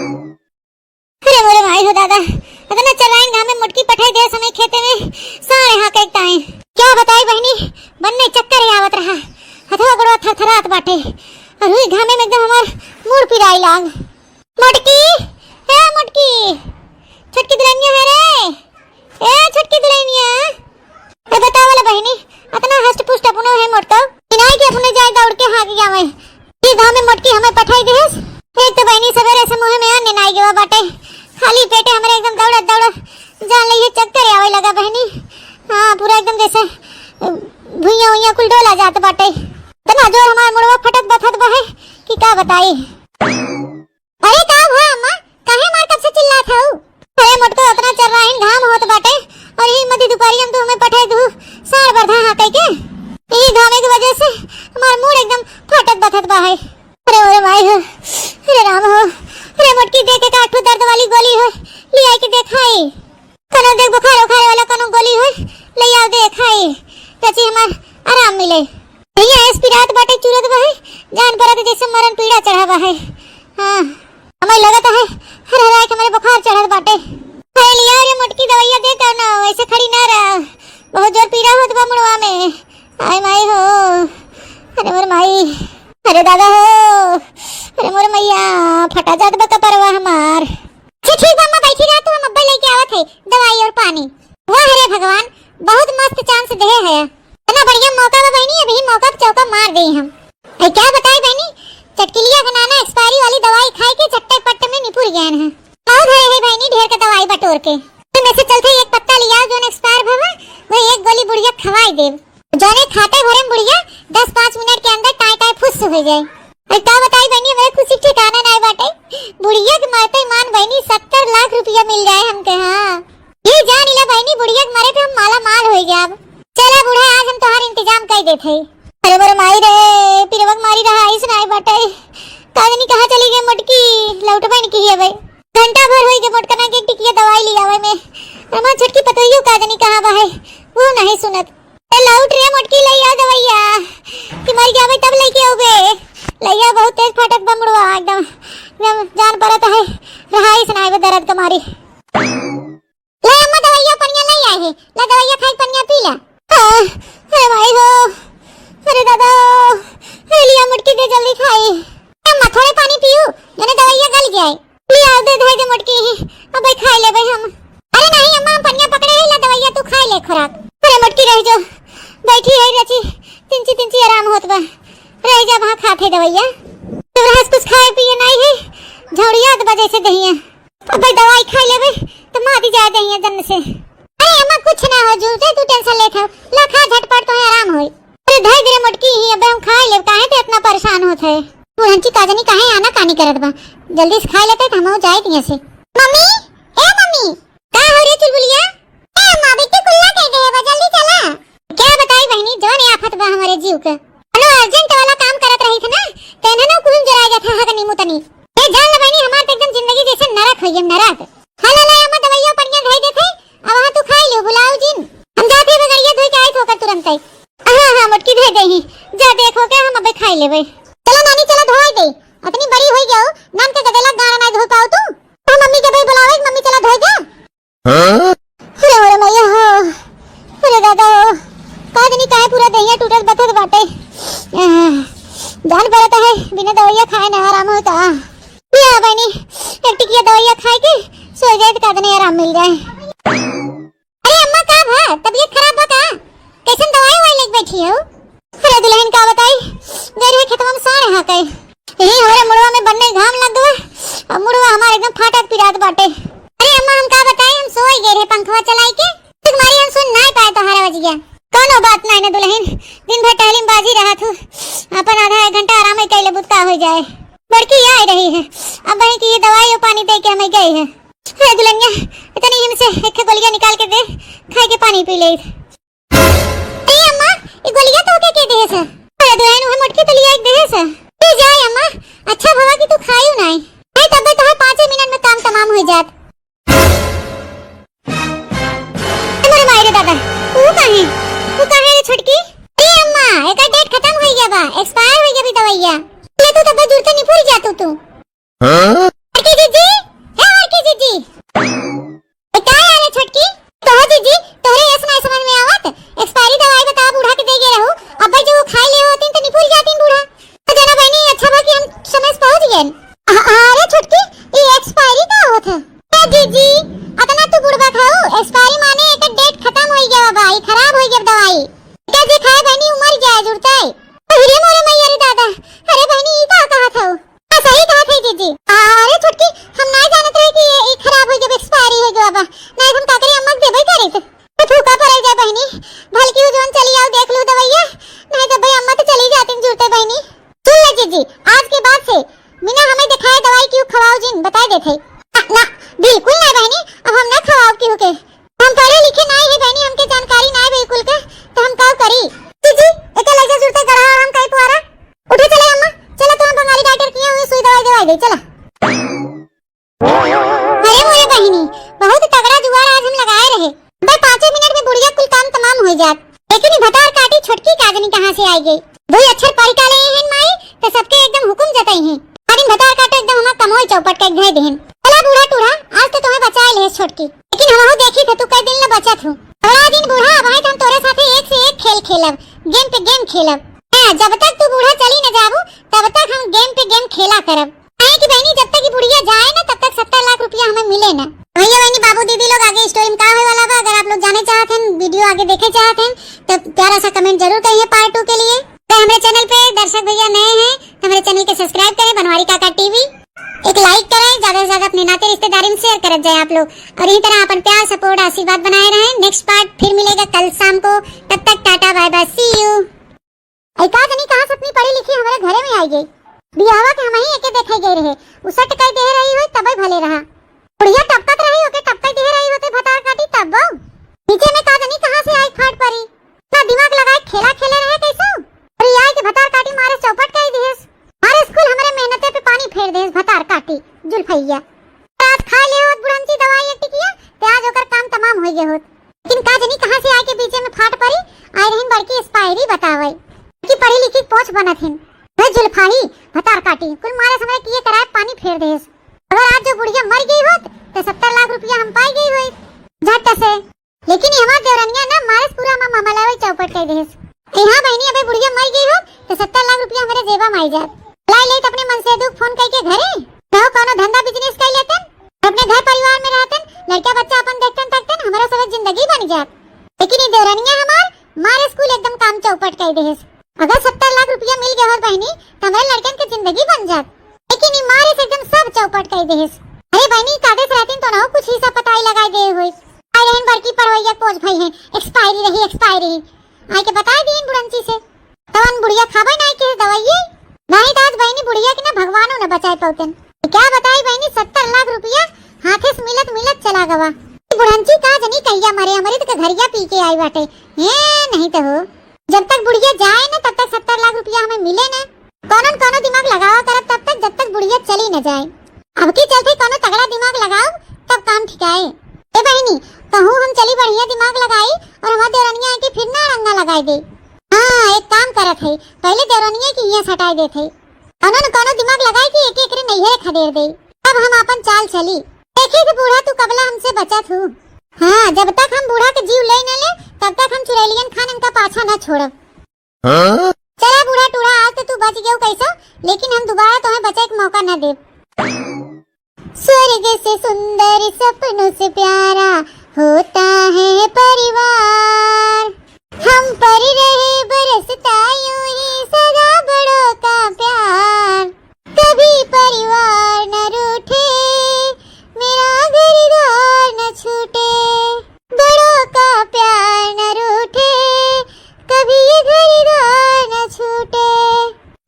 अरे मोरे भाई हो दादा इतना चलाइन गांव में मुटकी पठाई दे समय खेते में सारे हां के टाइम क्या बताई बहनी बनने चक्कर ही आवत रहा हथवा गड़वा थरथरात बाटे और हुई घामे में एकदम हमार मुड़ पिराई लाग मुटकी ए मुटकी छटकी दुल्हनिया है रे ए छटकी दुल्हनिया ए बताओ वाला बहनी इतना हष्ट पुष्ट अपनो है मोटका इनाई के अपने जाए दौड़ के हां गया मैं ये गांव में मुटकी हमें पठाई देस एक तो बहनी सवेरे से मुंह में अन्न नहीं गया बाटे खाली पेटे हमारे एकदम दौड़ा जान लिए चक्कर आवे लगा बहनी हां पूरा एकदम जैसे भुइया कुल डोला जात बाटे इतना जोर हमारा मुड़वा फटत बथत बहे कि का बताई अरे का हुआ अम्मा काहे मार कब से चिल्लात हऊ अरे मोटको इतना चल रहा है घाम होत बाटे और ये मध्य दोपहरी हम तो हमें पठाई दू सार बरधा हां कह के ये घामे की वजह से हमारा मुड़ एकदम फटत बथत बहे अरे ओरे माई हो अरे राम हो अरे मटकी दे के काठू दर्द वाली गोली हो ले आई के देखाई कनो देख बुखार उखार वाला कनो गोली हो ले आओ देखाई तची हमार आराम मिले भैया एसपी रात बाटे चुरत बहे जान परत जैसे मरण पीड़ा चढ़ावा है हां हमें लगता है हर हर के मेरे बुखार चढ़त बाटे अरे लिया रे मटकी दवाइयां दे कर ना ऐसे खड़ी ना रह बहुत जोर पीड़ा होत बा मुड़वा में आय माई हो अरे मोर माई अरे दादा हो अरे मोर मैया फटा जात बा कपरवा हमार ठीक बा मैं बैठी रहा तो हम अब्बा लेके आवत है दवाई और पानी वाह रे भगवान बहुत मस्त चांस दे है इतना बढ़िया मौका बा बहनी अभी मौका पे चौका मार दे हम क्या बताए बहनी चटकिलिया बनाना एक्सपायरी वाली दवाई खाए के चट्टे पट्टे में निपुर गए हैं। बहुत है भाई नी ढेर का दवाई बटोर के। तो में से चलते एक पत्ता लिया जो एक्सपायर भवा वो एक गोली बुढ़िया खवाई देव। जोने खाते भरे बुढ़िया 10-5 मिनट के अंदर टाई टाई फुस हो जाए। और क्या बताई बहनी मेरे खुशी ठिकाना नहीं बाटे। बुढ़िया के मरते मान बहनी 70 लाख रुपया मिल जाए हमके। हां ये जान इला बहनी बुढ़िया के मरे पे हम माला माल हो जाब। चला बूढ़ा आज हम तोहार इंतजाम कर देथे। अरे बोरे माई रे पिरवक मारी रहा इस नाई बाटे। कादनी कहां चली गई मोटकी लौट बन की है भाई। घंटा भर होई के मोटकना के टिकिया दवाई ले आवे में। अम्मा छटकी पतोइयो कादनी कहां बा है वो नहीं सुनत। ए लौट रे मोटकी ले आ दवाइया कि मर जावे तब लेके आओगे। लैया बहुत तेज फटक बमड़वा एकदम जान परत है रहा इस नाई में दर्द कमारी। ले अम्मा दवाइया पनिया ले आए है। ले दवाइया खाई पनिया पी ले। अरे भाई हो अरे दादा अरे लिया मुटकी दे जल्दी खाई। अम्मा थोड़े पानी पियो मैंने दवाइयां गल जाए। लिया दे दे मुटकी अब भाई खा ले भाई हम। अरे नहीं अम्मा हम पनिया पकड़े है। ला दवाइयां तू खा ले खुराक। अरे मुटकी रह जो बैठी है रची तिंची आराम होत बा रह जा वहां खाते दवाइयां। तो रात कुछ खाए पिए नहीं है झौड़िया तो बजे से दहिया अब भाई दवाई खा ले भाई तो माती जा दहिया जन से। अरे अम्मा कुछ ना हो जूते तू टेंशन ले था ला खा झटपट तो आराम होई। अरे धैर्य धीरे मटकी ही अब हम खा ले काहे ते इतना परेशान होत है। पुरंची काजनी काहे आना कानी करत बा जल्दी से खा लेते हम हो जाए दिया से। मम्मी ए मम्मी का हो रे चुलबुलिया। ए अम्मा बेटी कुल्ला कह दे बा जल्दी चला। क्या बताई बहनी जोन आफत बा हमारे जीव के। अनो अर्जेंट वाला काम करत रही थी ना तेने ना कुल जरा जा था हगनी मुतनी। ए जान ले बहनी हमार तो एकदम जिंदगी जैसे नरक होई नरक। हां ले अम्मा दवाइयां पनिया धई देथे अब वहां तू खा लियो बुलाओ जिन हम जाते बगड़िया धोई के आए ठोकर तुरंत ही। हां मटकी दे दे ही जा देखो के हम अबे खाई लेबे। चलो नानी चलो धोई दे अपनी बड़ी होई जाओ नाम के गदेला गाना ना धो पाओ तू। तो मम्मी के भाई बुलावे मम्मी चला धोई जा। हां अरे मैया हो अरे दादा कादनी काहे पूरा दहिया टूटल बथत बाटे। जान पड़ता है बिना दवाइयां खाए ना आराम होता। या बहनी एक टिकिया दवाइयां खाए के सो जाए तो कादनी आराम मिल जाए। अरे अम्मा का भा तबीयत खराब बा का कैसन दवाई वाई लेके बैठी हो। अरे दुल्हन का बताई देर है खेतवा में सारे हा कई यही हमारे मुड़वा में बनने घाम लग गवा अब मुड़वा हमारे एकदम फाटत पिरात बाटे। अरे अम्मा हम का बताई हम सोई गए रे पंखवा चलाई के तुम्हारी हम सुन नहीं पाए तो हारा बज गया। कोनो बात नहीं ना दुल्हन दिन भर टहलीम बाजी रहा थू अपन आधा एक घंटा आराम ही कैले बुत्ता हो जाए। बड़की आई रही है अब वही की ये दवाई और पानी दे के हमें गई है। अरे दुल्हनिया इतनी हिम से एक गोलियां निकाल के दे खाए के पानी पी ले। अरे अम्मा ये गोलियां तो के दे है। अरे दुल्हन वो मटकी तो लिया एक दे है तू जाए अम्मा अच्छा भवा कि तू खायू नहीं है तब तो 5 मिनट में काम तमाम हो जात। अरे मारे दादा तू कहां है छटकी। ए अम्मा एक डेट खत्म हो गया बा एक्सपायर हो गया भी दवाइयां ले तू तब जरूरत नहीं पूरी जातू तू। हां आरके जीजी है आरके जीजी क्या है छटकी तो जीजी तोरे ऐसा नहीं समझ में आवत एक्सपायरी दवाई बता बूढ़ा के दे गए रहो अब जो वो खाई ले होती तो नहीं पूरी जाती बूढ़ा तो जना बहनी अच्छा बा कि हम समय से पहुंच गए। अरे छटकी ये एक्सपायरी का होत है जीजी अतना तू बुढ़वा खाओ एक्सपायरी माने एक डेट खत्म हो गया भाई खराब हो गया दवाई क्या जे खाए बहनी उमर जाए जुड़ता है। अरे मोरे मैया रे दादा अरे बहनी ई का कहा था सही कहा थे जीजी। अरे छटकी हम नहीं जानत रहे कि ये खराब हो गया एक्सपायरी हो गया बा नहीं हम काकरी अम्मा देबे करे तो फूका पड़े जाए बहनी भलकी जोन चली आओ देख लो दवाइयां नहीं तो भाई अम्मा तो चली जाती जुड़ते बहनी। सुन ले जीजी आज के बाद से बिना हमें दिखाए दवाई क्यों खवाओ जिन बता देथे ना बिल्कुल नहीं बहनी अब हम ना खवाओ क्यों के हम पढ़े लिखे नहीं है बहनी हमके जानकारी नहीं बिल्कुल के तो हम का करी जीजी एक लगे जुड़ते गड़ा हम कई पुआरा उठे चले अम्मा चलो तो हम बंगाली डॉक्टर किया हुई सुई दवाई दे चला। अरे मोरे बहनी बहुत तगड़ा जुगाड़ आज हम लगाए रहे भाई 5 मिनट में बुढ़िया कुल काम तमाम हो जात लेकिन भटार काटी छटकी कागनी कहां से आई गई वही अक्षर पढ़ का ले हैं माई तो सबके एकदम हुकुम जताई हैं अरे भटार काटे एकदम हम कमोई चौपट के घे देहन। चला बूढ़ा टूढ़ा आज तो तुम्हें बचा ले छटकी लेकिन हम देखी थे तू कई दिन ले बचत हो बड़ा दिन बूढ़ा भाई हम तोरे साथे एक से एक खेल खेलब गेम पे गेम खेलब। हां जब तक तू बूढ़ा चली न जाबू तब तक हम गेम पे गेम खेला करब है कि बहनी जब तक बुढ़िया जाए ना तब तक 70 लाख रुपया हमें मिले ना। भैया बहनी बाबू दीदी लोग आगे स्टोरी में क्या होने वाला बा अगर आप लोग जाने चाहते हैं वीडियो आगे देखे चाहते हैं तो प्यारा सा कमेंट जरूर करिए पार्ट 2 के लिए। तो हमारे चैनल पे दर्शक भैया नए हैं तो हमारे चैनल के सब्सक्राइब करत जाए आप लोग और इसी तरह अपन प्यार सपोर्ट आशीर्वाद बनाए रहे। नेक्स्ट पार्ट फिर मिलेगा कल शाम को, तब तक tata bye bye, see you. ऐका जनी कहां से अपनी पढ़ी लिखी हमारे घरे में आई गई, बियावा के हम ही एके देखे गए रहे, उसट कई दे रही हो तब भले रहा, बुढ़िया टपकत रही होके टपकई दे रही होते भतार काटी तब नीचे में का जनी कहां से आई फाट परी, ना दिमाग लगाए खेला खेले रहे कैसो, और ये आई के भतार काटी मारे चौपट कई देस, मारे स्कूल हमारे मेहनते पे पानी फेर देस भतार काटी जुल्फैया। आज खा ले होत बुढ़ंची दवाई एक टिकिया ते आज ओकर काम तमाम हो गए होत, लेकिन का जनी कहां से आई के बीच में फाट परी, आई रहीन बड़की एक्सपायरी बतावे कि पढ़ी लिखी पोछ बनत हिन, वे जुल्फाही भतार काटी कुल मारे समय किए कराए पानी फेर देस। अगर आज जो बुढ़िया मर गई होत तो 70 लाख रुपया हम पाई गई हुई झट से, लेकिन हमार देवरनिया ना मारे पूरा मामा लावे चौपट कई देस। हां बहनी अबे बुढ़िया मर गई होत तो 70 लाख रुपया हमारे जेबा में आई जात, लाई ले अपने मन से दुख फोन करके घरे कहो कोनो धंधा बिजनेस कर लेतन, अपने घर परिवार में रहतन, लड़का बच्चा अपन देखतन तकतन, हमारा सब जिंदगी बन जात। लेकिन ये देवरनिया हमार मारे स्कूल एकदम काम चौपट कई देस। अगर 70 लाख रुपया मिल गया होत बहनी तो हमारे लड़कन की जिंदगी बन जात, लेकिन ये मारे से एकदम सब चौपट कर देस। अरे बहनी कागज रहती तो ना कुछ हिस्सा पताई लगाई दे हुई, आई रहन बड़की पढ़वैया कोच भाई है एक्सपायरी रही आई के बताई दीन बुढ़ंची से तवन बुढ़िया खाबे नहीं के दवाई नहीं दाद बहनी बुढ़िया के ना भगवानो न बचाए पौतन, क्या बताई बहनी 70 लाख रुपया हाथे से मिलत चला गवा। बुढ़ंची का जनी कहिया मरे हमारे तो घरिया पी के आई बाटे ये नहीं तो हो, जब तक बुढ़िया जाए ना तब तक 70 लाख रुपया हमें मिले ना, कोनो दिमाग लगावा करब तब तक जब तक बुढ़िया चली न जाए। अब की चलते कोनो तगड़ा दिमाग लगाओ तब काम ठिकाए। ए बहनी कहूँ हम चली बढ़िया दिमाग लगाई और हमारे देवरनिया के फिर ना रंगा लगाई दे। हाँ एक काम करत है पहले देवरनिया की यहाँ हटाई देते कोनो दिमाग लगाई कि एक एक रे नैहरे खदेड़ दे, अब हम अपन चाल चली देखी कि बूढ़ा तू कबला हमसे बचत हूँ। हाँ जब तक हम बूढ़ा के जीव ले न ले तब तक हम चुड़ैलियन खान इनका पाछा न छोड़ब। चला बूढ़ा टूढ़ा आज तो तू बच गयो कैसा, लेकिन हम दोबारा तुम्हें बचे का मौका न दे। स्वर्ग से सुंदर सपनों से प्यारा होता है परिवार, हम पर रहे बरसता यूं ही सदा बड़ों का प्यार, कभी परिवार न रूठे मेरा घरदार न छूटे, बड़ों का प्यार न रूठे कभी घरदार न छूटे,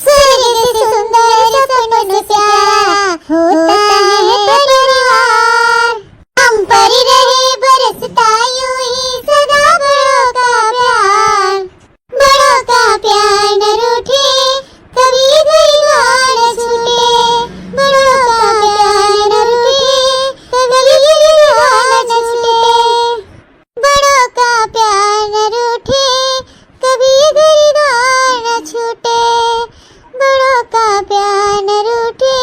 स्वर्ग से सुंदर सपनों से प्यारा होता है परिवार, हम पर रहे बरसता यूं ही सदा बड़ों का प्यार, बड़ों का प्यार न रूठे कभी घरदार न छूटे, बड़ों का प्यार न रूठे कभी घरदार न छूटे, बड़ों का प्यार न रूठे कभी घरदार न छूटे, बड़ों का प्यार न रूठे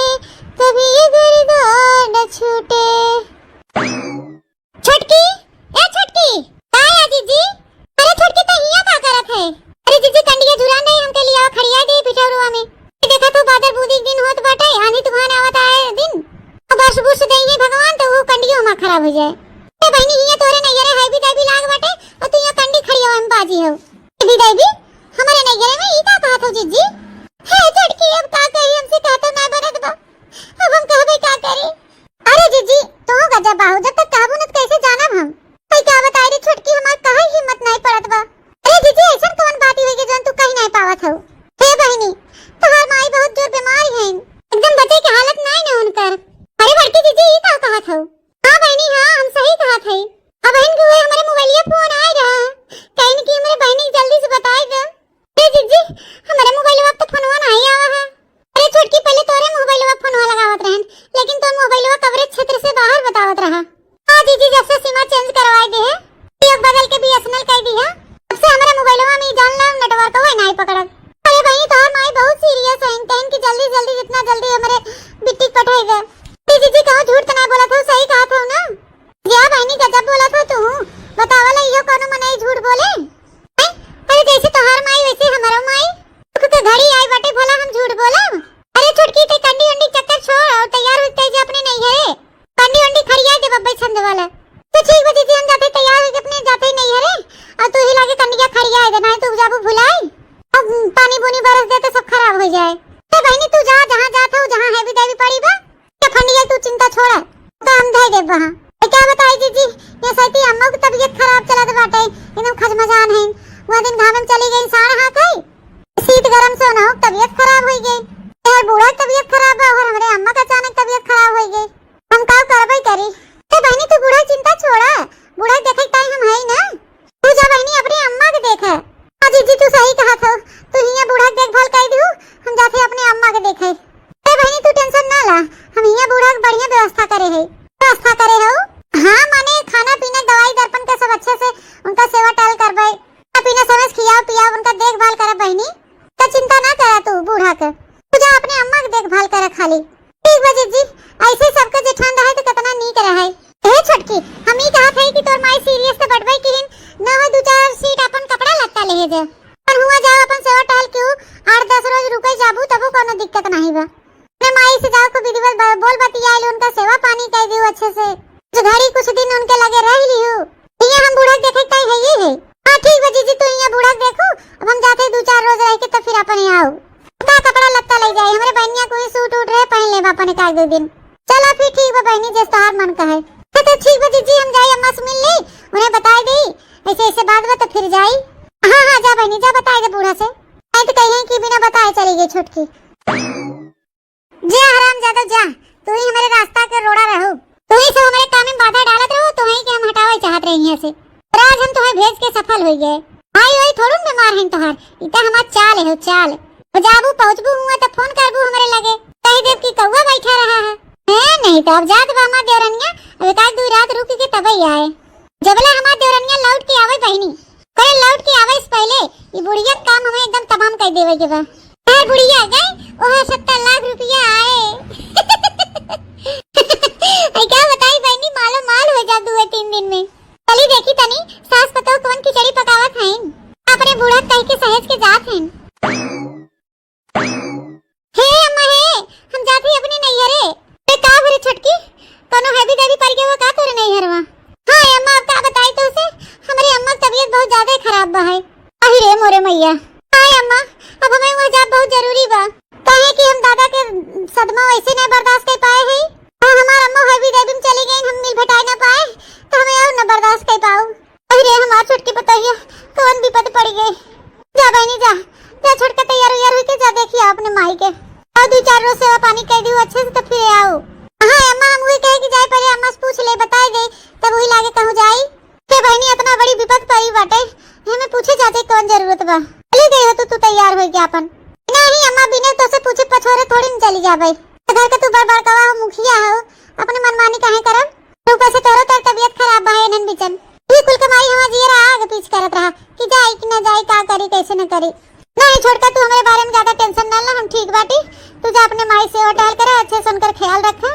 कभी घरदार न छूटे। छटकी ए छटकी आया जीजी, अरे छटकी तो हिया का करत है, अरे जीजी कंडिया झुरा नहीं हमके लिया खड़िया दे पिठौरुआ में, देखा तो बादल बूदी दिन होत बाटे आंधी तूफान आवत आए दिन, अब बरस बुस देई भगवान तो वो कंडियो में खराब हो जाए। ए बहनी हिया तोरे नैयरे है भी देवी लाग बाटे और तू यहाँ कंडी खड़िया में बाजी हो भी देवी हमारे नैयरे में ई का बात हो जीजी। हे छटकी अब का कही हमसे कहतो ना बनत बा, अब हम कहबे का करे। अरे जीजी तो गजब बाहु जब तक काबू न कैसे जानब हम, कई का बताई रे छटकी हमार काहे हिम्मत नहीं पड़त बा। अरे जीजी ऐसा कौन बात हुई कि जोन तू कहीं नहीं पावत हो। हे बहनी तोहार माई बहुत जोर बीमार है एकदम बचे की हालत नहीं न उनकर। अरे बड़की जीजी ई का कहत हो। हां बहनी हां हम सही कहत है, अब बहन के हमारे मोबाइलिया फोन आ रहा कहीं की हमारे बहनी जल्दी से बताई दे। ए जीजी हमारे मोबाइल वक्त फोनवा नहीं आवा है। अरे छटकी पहले तोरे मोबाइल वक्त फोनवा लगावत रहन लेकिन तो मोबाइलवा कवरेज क्षेत्र से बाहर बतावत रहा। हां जीजी जब से सिम चेंज करवाई दे है एक बदल के बीएसएनएल कर दी है, तब से हमारे मोबाइलवा में जान ला नेटवर्क हुआ नहीं पकड़त। अरे भाई तोहर माई बहुत सीरियस है कहीं की जल्दी जितना जल्दी हमारे बिट्टी पठाई दे। जीजी कहो झूठ तो नहीं बोला था सही कहा था ना। या बहनी गजब बोला था तू, बतावला यो कोनो मने झूठ बोले। अरे जैसे तोहर माई वैसे हमारा माई तो घड़ी आई बाटे भला हम झूठ बोला। अरे छुटकी ते कंडी वंडी चक्कर छोड़ और तैयार होते जे अपने नहीं है कंडी वंडी खड़िया दे बब्बे छंद वाला तो ठीक बजे जी हम जाते तैयार हो अपने जाते नहीं है और तू ही लागे कंडिया खड़िया है ना तो जाबू भुलाई अब पानी बुनी बरस दे तो सब खराब हो जाए। ए बहनी तू जा जहां जात हो जहां है भी देवी पड़ी बा क्या खंडिया तू चिंता छोड़ तो हम दे दे वहां। क्या बताई जीजी, ये सही अम्मा की तबीयत खराब चलत बाटे, एकदम खजमजान है। वो दिन घाम में चली गई सारा हाथ है, शीत गरम से ना तबीयत खराब हो गई। यार बूढ़ा की तबीयत खराब है और हमारे अम्मा का अचानक तबीयत खराब हो गई। हम का करबई करी? ए बहनी तू बूढ़ा चिंता छोड़ा, बूढ़ा देखे टाइम हम है ना, तू जा बहनी अपनी अम्मा के देखे। हां जीजी तू सही कहा था, तू हिया बूढ़ा की देखभाल कर दियो, हम जाते अपने अम्मा के देखे। ए बहनी तू टेंशन ना ला, हम हिया बूढ़ा की बढ़िया व्यवस्था करे है। व्यवस्था करे हो? हां माने खाना पीना दवाई दर्पण का सब अच्छे से उनका सेवा टाल करबई, खाना पीना समझ खियाओ पियाओ, उनका देखभाल करे बहनी। तो चिंता ना करा तू बूढ़ा के, तू जा अपने अम्मा की देखभाल करे खाली। ठीक बा जीजी, ऐसे सबका जेठान रहे तो कितना नीक रहे। ए छटकी हम ही कहा थे कि तोर माई सीरियस से बटवाई किन ना हो, दो चार सीट अपन कपड़ा लत्ता ले जे पर हुआ जाओ अपन सेवा टाल के 8-10 रोज रुके जाबू तबो कोनो दिक्कत नहीं बा। मैं माई से जाओ को विधिवत बोल बतियाई उनका सेवा पानी कर दियो अच्छे से, जो घड़ी कुछ दिन उनके लगे रह लियो। ये हम बूढ़ा देखे कहीं है ये है। हां ठीक है जीजी, तू यहाँ बूढ़ा देखो, अब हम जाते 2-4 रोज रह के तो फिर अपन यहाँ आओ, का कपड़ा लत्ता ले जाए। हमारे बहनिया कोई सूट उठ रहे पहन ले अपन एक 2 दिन। चलो फिर ठीक है बहनी, जैसा तोहार मन का है। तो ठीक है जीजी, हम जाए अम्मा से मिल ले, उन्हें बता दे ऐसे ऐसे बात बता फिर जाई। हां हां जा बहनी जा, बता दे बूढ़ा से, नहीं तो कहीं कि बिना बताए चली गई छुटकी। जा हराम ज्यादा जा, तू ही हमारे रास्ता के रोड़ा रहो, तू ही सब हमारे काम में बाधा डालत रहो, तो ही के हम हटावे चाहत रही हैं से। पर आज हम तुम्हें भेज के सफल हो गए। आई वही थोड़ू बीमार हैं तोहार, इतना हमार चाल है चाल। जाबू पहुंचबू हुआ तो फोन करबू हमारे लगे, कह देव कि कौवा बैठा रहा है। नहीं तो अब जात बा हमार देवरनिया, अब एक 2 रात रुक के तब ही आए। जबला हमार देवरनिया लौट के आवे बहनी, करे लौट के आवे से पहले ये बुढ़िया काम हमें एकदम तमाम कर देवे के बा। है बुढ़िया गई ओह 70 लाख रुपया आए। आई क्या बताई बहनी, मालो माल हो जा 2-3 दिन में। चली देखी तनी सास पतो कौन खिचड़ी पकावत हैं, अपने बूढ़ा कह के सहेज के जात हैं। हे अम्मा हे, हम जाते अपने नैहरे। ए का भरे छटकी, कोनो हैवी देवी पर के वो का तोरे नैहरवा? हां अम्मा अब का बताई तो उसे, हमारी अम्मा की तबीयत बहुत ज्यादा खराब बा है। अहि रे मोरे मैया। हां अम्मा अब हमें वहां जा बहुत जरूरी बा, काहे कि हम दादा के सदमा वैसे नहीं बर्दाश्त कर पाए हैं और हमार अम्मा हैवी देवी में चली गई, हम मिल भटाई ना पाए तो हमें और न बर्दाश्त कर पाऊ। अहि रे हमार छटकी बताइए कौन विपद पड़ गई। जा बहनी जा जा, छटका तैयार हो के जा देखिए अपने माई के, और 2-4 रोज सेवा पानी कर दियो अच्छे से तो फिर आओ। हां अम्मा हम वही कहे कि जाए पहले अम्मा से पूछ ले, बताई दे तब वही लागे कहूं जाई के बहनी इतना बड़ी विपद पड़ी बाटे, हमें पूछे जाते कौन जरूरत बा। चली गई हो तू तैयार हो गया अपन? नहीं अम्मा बिना तो से पूछे पछोरे थोड़ी न चली जाबे, घर के तू बड़ कवा हो, मुखिया हो, अपने मनमानी काहे करब? ऊपर से तोरो तर तबीयत खराब बा है नन बिचन, ये कुल कमाई हवा जीरा आगे पीछ करत रहा कि जाई कि ना जाई, का करी कैसे न करी। नहीं छोड़कर तू हमारे बारे में ज्यादा टेंशन ना ले, हम ठीक बाटी। तू जा अपने माई से होटल करे, अच्छे सुनकर ख्याल रखा,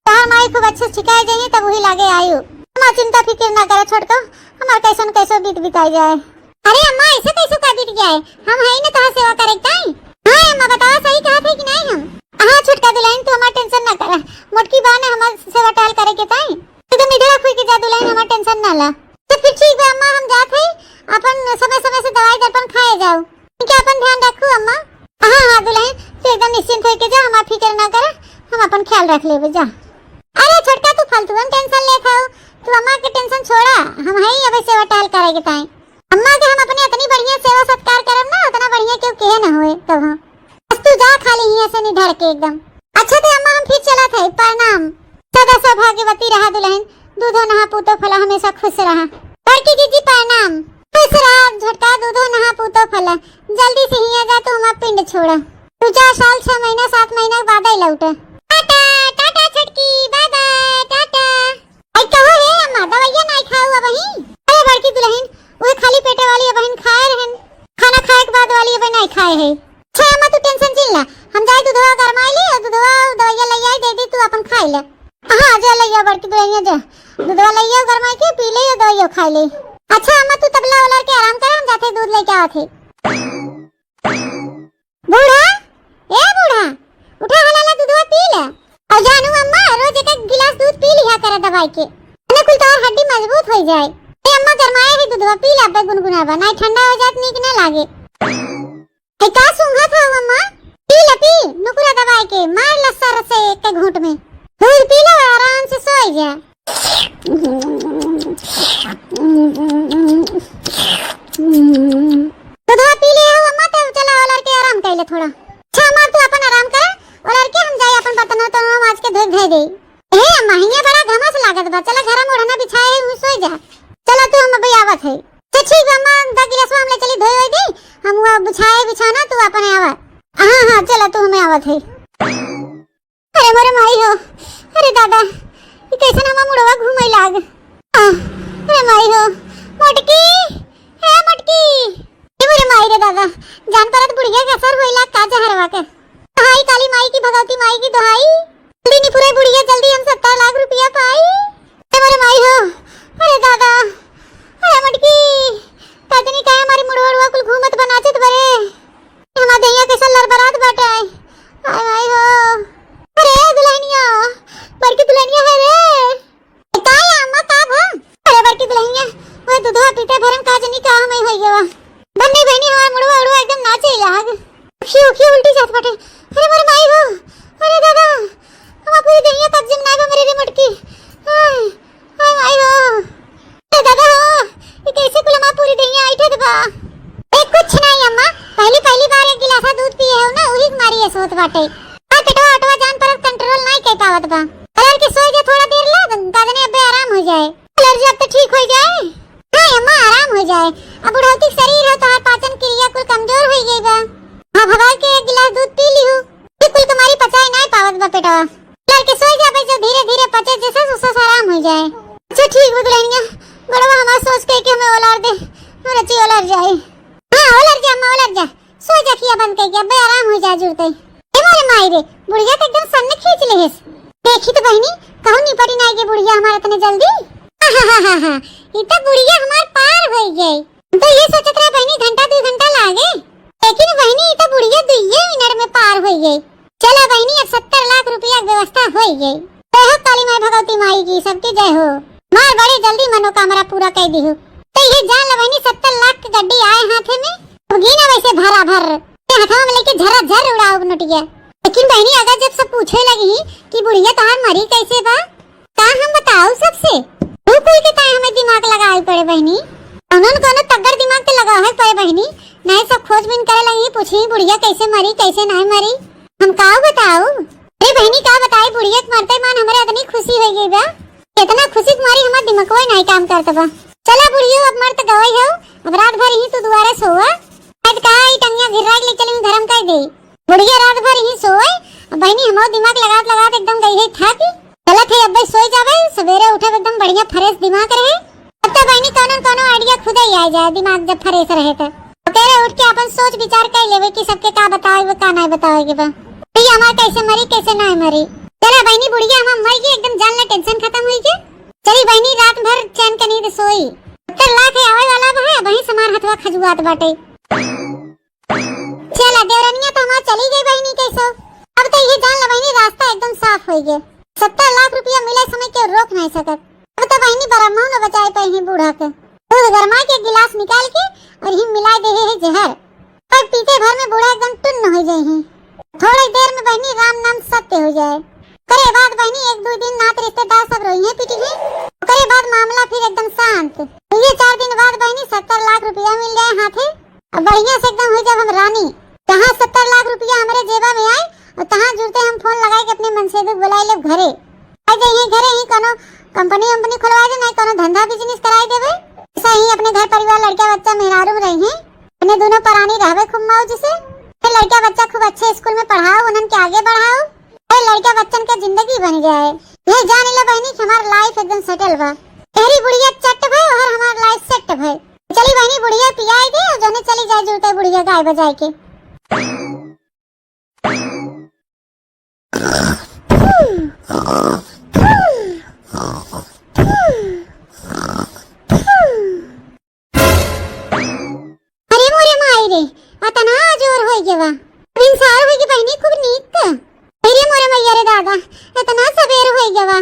कहा माई खूब अच्छे सिखाए जाइए तब वही लागे आयु। अम्मा चिंता फिक्र ना करे, छोड़को हमार कैसे बीत बिताई जाए। अरे अम्मा ऐसे कैसे का बीत गया है, हम है ना तहां सेवा करे ताई। हां अम्मा बताओ सही कहा थे कि नहीं हम? हां छोटका दुल्हन तू हमार टेंशन ना करा, मोटकी बा ने हमार सेवा टाल करे के ताई, एकदम इधर खुई के जा दुल्हन, हमार टेंशन ना ला। तो फिर ठीक है अम्मा, हम जात है अपन समय से दवाई दर्पण खाए जाओ, क्या अपन ध्यान रखो अम्मा। हां हां दुल्हन तू एकदम निश्चिंत होके जा, हमार फिक्र ना कर, हम अपन ख्याल रख लेबे जा। अरे छोटका तू फालतू टेंशन ले खाओ, तू अम्मा के टेंशन छोड़ा, हम है ही अब सेवा टाल करे के ताई। अम्मा के हम अपनी इतनी बढ़िया सेवा सत्कार करब ना, उतना बढ़िया क्यों के ना होए तब हम। बस तू जा खाली यहां से निधड़ के एकदम। अच्छा तो अम्मा हम फिर चला थे, प्रणाम। सदा सौभाग्यवती रहा दुल्हन, दूधो नहा पूतो फला, हमेशा खुश रहा। बड़की जीजी प्रणाम। खुश रहा झटका, दूधो नहा पूतो फला, जल्दी से हिया जा तू हमार पिंड छोड़ा, तू 4 साल 6 महीना 7 महीना के बाद ही लौटा। टाटा टाटा छटकी, बाय बाय टाटा। आई कहो है अम्मा दवाइयां नहीं खाऊ अब ही? अरे बड़की दुल्हन वो खाली पेटे वाली बहन खाए रहन, खाना खाए के बाद वाली बहन नहीं खाए है। अच्छा अम्मा तू टेंशन चिल ला, हम जाए दूधवा गरमाई ली और दूधवा दवाइयां ले आई दे दी, तू अपन खाई ले। हां जा ले बड़की दुल्हन जा, दूधवा ले आई गरमाई के पी ले और दवाइयां खा ले। अच्छा अम्मा तू तबला उलर के आराम कर, हम जाते दूध लेके आते। बूढ़ा ए बूढ़ा उठा हलाला दूधवा पी ले, और जानू अम्मा रोज एक गिलास दूध पी लिया कर दवाई के, ने कुल तोर हड्डी मजबूत हो जाए। ए अम्मा गरमाए है दूधवा पी ले, अब गुनगुनावा नहीं ठंडा हो जात नीक ना लागे। ए का सूंघा था अम्मा, पी ले पी नुकुरा दवाई के, मार लस्सा रसे एक घूंट में। दूध पी लो आराम से सो जा। दूधवा पी लिया हो अम्मा तो चला और लड़के आराम कर ले थोड़ा। अच्छा अम्मा तू अपन आराम कर और लड़के हम जाए अपन बर्तन तो आज के धोई धोई दे। ए अम्मा हिया बड़ा घमस लागत बा, चला घर में ओढ़ना बिछाए हूं सो जा। चला तू हम अभी आवत है। तो ठीक अम्मा द गिलास हम ले चली धोई होई दे, हम वो बिछाए बिछाना तू अपन आवा। हां हां चला तू हमें आवत है। अरे मोरे माई हो, अरे दादा ये कैसे ना मुड़वा घूमै लाग। अरे माई हो मटकी, हे मटकी ये मोरे माई रे दादा जान परत बुढ़िया के असर होइला का जहरवा के। हाय काली माई की भगवती माई की दुहाई, जल्दी नी पूरे बुढ़िया जल्दी हम 70 लाख रुपया पाई। हे मोरे माई हो, अरे दादा अरे मटकी पत्नी का हमारी मुड़वा कुल घूमत बनाचत बरे हमा दैया कैसा लरबरात बाटे। हाय माई हो, अरे दुल्हनिया बड़की दुल्हनिया है रे का अम्मा का भा। अरे बड़की दुल्हनिया वो दूधवा पीते भरम का जनी का हम होई गवा बन्नी बहनी हमार मुड़वा उड़वा एकदम नाचे लाग खियो खियो उल्टी जात बाटे। अरे मोर माई हो, अरे दादा हम पूरी दुनिया तक जिम नाई बा मेरे रे मटकी। हाय हाय माई हो, अरे दादा हो ये कैसे कुलमा पूरी दुनिया आइठे दबा। ए कुछ नहीं अम्मा पहली पहली बार एक गिलास दूध पिए हो ना वही मारी है सोत बाटे। हां पेटवा अटवा जान पर कंट्रोल नहीं कर पावत बा। अरे के सो जा थोड़ा देर ला दादा ने अबे आराम हो जाए, एलर्जी अब तो ठीक हो जाए। हां अम्मा आराम हो जाए, अब बुढ़ौती शरीर है तो पाचन क्रिया कुल कमजोर हो गई बा। हां भगा के एक गिलास दूध पी लियो कुल तुम्हारी पचाई नहीं पावत बा पेटवा। लड़के सो जा भाई जो धीरे धीरे पचे जैसा उससे आराम हो जाए। अच्छा ठीक बुदलेंगे बड़वा हमारा सोच के कि हमें ओलार दे और अच्छी ओलार जाए। हां ओलार जा अम्मा ओलार जा, सो जा खिया बंद कर के अबे आराम हो जाए जुड़ते। ए मोरे माई रे बुढ़िया तो एकदम सन्ने खींच ले है। देखी तो बहनी कहूं निपटी नहीं के बुढ़िया हमारा इतने जल्दी। हां ये तो बुढ़िया हमार पार हो गई। तो ये सोचत रहे बहनी घंटा 2 घंटा लागे, लेकिन बहनी ये तो बुढ़िया 2 मिनट में पार हो गई। चला बहनी अब 70 लाख रुपया व्यवस्था हो गई। तो हो काली माई भगवती माई की सबकी जय हो, मार बड़ी जल्दी मनोकामना पूरा कर दी हो। तो ये जान ल बहनी 70 लाख की गड्डी आए हाथे में होगी ना वैसे भरा भर हाथों में लेके झरा झर उड़ाओ नटिया। लेकिन बहनी अगर जब सब पूछे लगी कि बुढ़िया तहार मरी कैसे बा का हम बताओ सबसे तू कोई के ताए हमें दिमाग लगाई पड़े बहनी। उन्होंने कोनो तगड़ दिमाग ते लगा है पड़े बहनी नहीं सब खोजबीन करे लगी पूछी बुढ़िया कैसे मरी कैसे नहीं मरी। हम का बताओ अरे बहनी का बताई बुढ़िया के मरते मान हमारे इतनी खुशी हो गई बा, इतना खुशी मारी हमार दिमाग कोई नहीं काम करता बा। चला बुढ़ियो अब मर तो गई हो, अब रात भर ही तू दुआरे सोवा आज का ई टंगिया गिरा ले चली धर्म कर दे। बुढ़िया रात भर ही सोए बहनी हमारा दिमाग लगात एकदम गई है था कि गलत है। अब सो जावे सवेरे उठे एकदम बढ़िया फ्रेश दिमाग रहे। अब तो बहनी कोनो आइडिया खुद ही आ जाए दिमाग जब फ्रेश रहे तो तेरे उठ के अपन सोच विचार कर लेवे कि सबके का बताओगे का नहीं बताओगे बा भैया हमार कैसे मरी कैसे नहीं मरी। चला बहनी बुढ़िया हम मर गई एकदम जान ले टेंशन खत्म हुई के। चली बहनी रात भर चैन के नींद सोई 70 लाख आवे वाला बा है वही समार हथवा खजुआत बाटे। चला देवरनिया तो हमार चली गई बहनी कैसे। अब तो ये जान ले बहनी रास्ता एकदम साफ हो गया, 70 लाख रुपया मिले समय के रोक नहीं सकत। अब तो बहनी ब्रह्मा न बचाए पे ही बूढ़ा के दूध गरमा के गिलास निकाल के और ही मिला दे है जहर और पीते भर में बूढ़ा एकदम टुन्न हो जाए हैं। थोड़ी देर में बहनी राम नाम सत्य हो जाए। करे बाद बहनी 1-2 दिन नात रिश्तेदार सब रोई है पीटी है। करे बाद मामला फिर एकदम शांत। ये 4 दिन बाद बहनी 70 लाख रुपया मिल जाए हाथे और बढ़िया से एकदम हो जाए हम रानी। जहाँ 70 लाख रुपया हमारे जेबा में आए और तहाँ जुड़ते हम फोन लगाए के अपने मनसेबे बुलाए ले घरे आ जाइए। घरे ही कोनो कंपनी खुलवा दे नहीं कोनो धंधा बिजनेस कराई देवे। ऐसा ही अपने घर परिवार लड़का बच्चा मेहरारू में रही है अपने दोनों परानी रहवे खूब मौज से। फिर लड़का बच्चा खूब अच्छे स्कूल में पढ़ाओ उन्हें के आगे बढ़ाओ और लड़का बच्चन के जिंदगी बन जाए। ये जान लो बहनी कि हमार लाइफ एकदम सेटल बा। तेरी बुढ़िया चट भाई और हमार लाइफ सेट भाई। चली बहनी बुढ़िया पियाई दे और जोने चली जाए जुड़ते बुढ़िया गाय बजाए के। अरे मोरे माई रे अतना जोर होई गेवा इंसार होई के बहनी खूब नीक। अरे मोरे मैया रे दादा इतना सवेर होई गेवा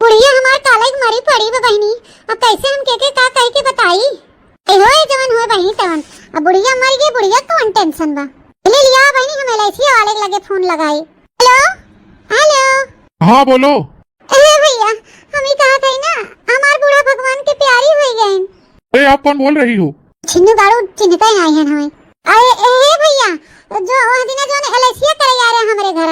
बुढ़िया हमार काले मरी पड़ी बा बहनी। अब कैसे हम के का कह के बताई ए होए जवन होए बहनी तवन। अब बुढ़िया मर गई बुढ़िया कौन टेंशन बा ले लिया बहनी हम LIC वाले लगे फोन लगाई। हेलो हेलो हाँ बोलो। अरे भैया, हम ही कहा थे ना, हमार बूढ़ा भगवान के प्यारी हो गए। अरे आप कौन बोल रही हो? छिन्नू गाड़ू चिन्हते ही आई हैं हमें। अरे ए भैया, जो वह दिन जो एलआईसी करे आ रहे हमारे घर,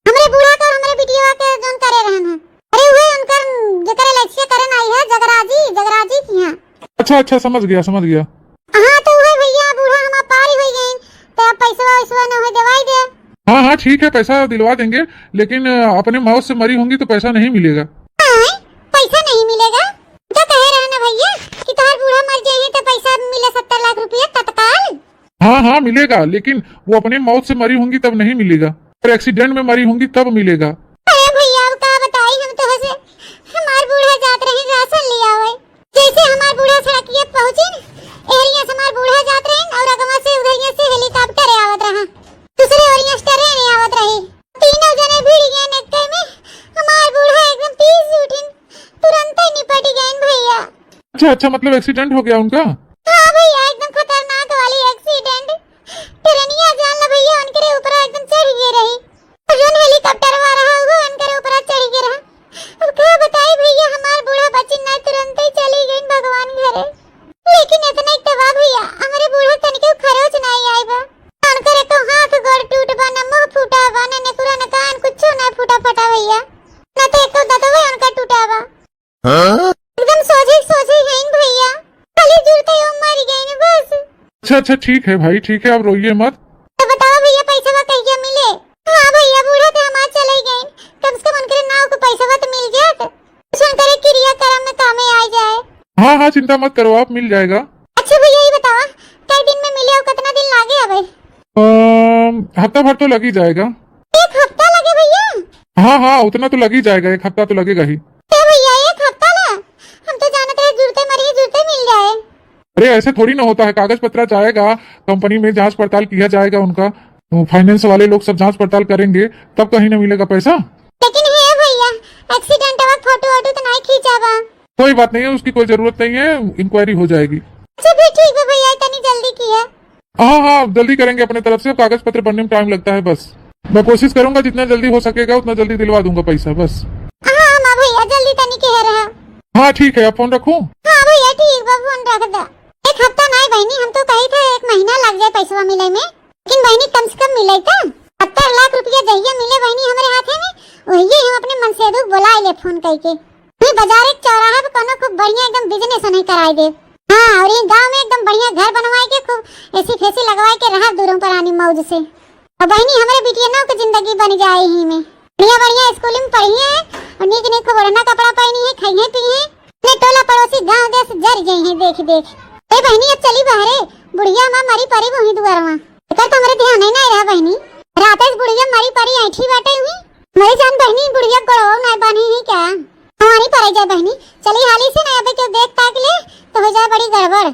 हमारे बूढ़ा का और हमारे बिटिया के जोन करे रहन है। अरे वे उनकर जेकर एलआईसी करे आई है जगराजी की हैं। अच्छा अच्छा, समझ गया। हां तो वे भैया बूढ़ा हम पारी हो गए, तो पैसा वैसा न हो दवाई दे। हाँ हाँ ठीक है, पैसा दिलवा देंगे, लेकिन अपने मौत से मरी होंगी तो पैसा नहीं मिलेगा। पैसा नहीं मिलेगा? तो कह रहे ना भैया कि तार बूढ़ा मर जाए तो पैसा मिले 70 लाख रुपया तत्काल। हाँ हाँ मिलेगा, लेकिन वो अपने मौत से मरी होंगी तब नहीं मिलेगा, और एक्सीडेंट में मरी होंगी तब मिलेगा। अरे भैया अब का बताई हम तो से हमार बूढ़ा जात रहे राशन लिया हुए, जैसे हमार बूढ़ा सड़किए पहुंचे एरिया से हमार बूढ़ा जात रहे और अगवा से उधरिया से हेलीकॉप्टर आवत रहा, दूसरे ओरिया से ट्रेन आवत रही, तीनों जने भिड़ गए नक्के में। हमार बूढ़ा एकदम पीस उठिन, तुरंत ही निपट गए भैया। अच्छा अच्छा, मतलब एक्सीडेंट हो गया उनका? हाँ भैया, एकदम खतरनाक वाली एक्सीडेंट। ट्रेनिया जान ला भैया उनके ऊपर एकदम चढ़ गई रही, और जो हेलीकॉप्टर आ रहा वो उनके ऊपर चढ़ गई रहा। अब क्या बताई भैया, हमार बूढ़ा बच्ची ना तुरंत ही चली गई भगवान घरे। लेकिन इतना एक तवा भैया हमारे बूढ़ा तनिके खरोच नहीं आई बा, उनकर एक हाथ गोड़ टूट बा, न मुंह फूटा बा, न नेकुरा न कान कुछो ना फूटा फटा भैया, न तो एको दांतवा उनका टूटा बा। एकदम सोझे हैं भैया, खाली जुड़ते ही मर गए न बस। अच्छा ठीक है भाई, ठीक है, आप रोइए मत। तो बताओ भैया पैसा कहिया मिले? हाँ भैया बूढ़ा तो हमार चले गए, कम से कम उनके नाव को पैसा तो मिल जाए, सुनकर क्रिया कर्म में कामे आ जाए। हाँ हाँ चिंता मत करो, आप मिल जाएगा। अच्छा भैया ये बताओ कई दिन में मिले और कितना दिन लागे अबे? हफ्ता भर तो लग ही जाएगा। 1 हफ्ता लगे भैया? हाँ हाँ उतना तो लग ही जाएगा, 1 हफ्ता तो लगेगा ही। भैया 1 हफ्ता ला, हम तो जानते हैं जुड़ते मिल जाए। अरे ऐसे थोड़ी ना होता है, कागज पत्र जाएगा, कंपनी में जांच पड़ताल किया जाएगा, उनका फाइनेंस वाले लोग सब जांच पड़ताल करेंगे, तब कहीं ना मिलेगा पैसा। लेकिन है भैया एक्सीडेंट हुआ, फोटो तो नहीं खींचा बा। कोई बात नहीं है, उसकी कोई जरूरत नहीं है, इंक्वायरी हो जाएगी। अच्छा भी ठीक है भैया, इतनी जल्दी की है? हाँ हाँ जल्दी करेंगे अपने तरफ से, कागज पत्र बनने में टाइम लगता है, बस मैं कोशिश करूंगा जितना जल्दी हो सकेगा उतना जल्दी दिलवा दूंगा पैसा, बस। हाँ भैया जल्दी तनी कह रहा। हाँ ठीक है, आप फोन रखूं? हाँ भैया ठीक बा, फोन रख दो। 1 हफ्ता नहीं बहनी, हम तो कही थे 1 महीना लग जाए पैसा मिले में, लेकिन बहनी कम से कम मिले था 70 लाख रुपया जहिया मिले बहनी हमारे हाथ में, वही हम अपने मन से बुलाए ले फोन करके। ये बाजार एक चौराहा पे कोनो खूब बढ़िया एकदम बिजनेस नहीं कराई दे। हाँ और ये गांव में एकदम बढ़िया घर बनवाए के खूब एसी फेसी लगवाए के रहा दूरों पर आनी मौज से। और बहनी हमारे बिटिया ना की जिंदगी बन जाए ही में, बढ़िया स्कूल में पढ़ी है और नीक नीक ओढ़ना कपड़ा पहनी है, खाई है पी है, अपने टोला पड़ोसी गांव देश जर गई है देख देख। ए बहनी अब चली बाहरे, बुढ़िया माँ मरी परी वही दुआरवा, एकर तो हमारे ध्यान ही नहीं रहा बहनी, रात से बुढ़िया मरी परी ऐठी बैठे हुई, मेरी जान बहनी बुढ़िया गड़ो नहीं बनी है क्या? हमारी परे जाए बहनी, चली हाली से ना अबे क्यों देख ताक ले तो हो जाए बड़ी गड़बड़।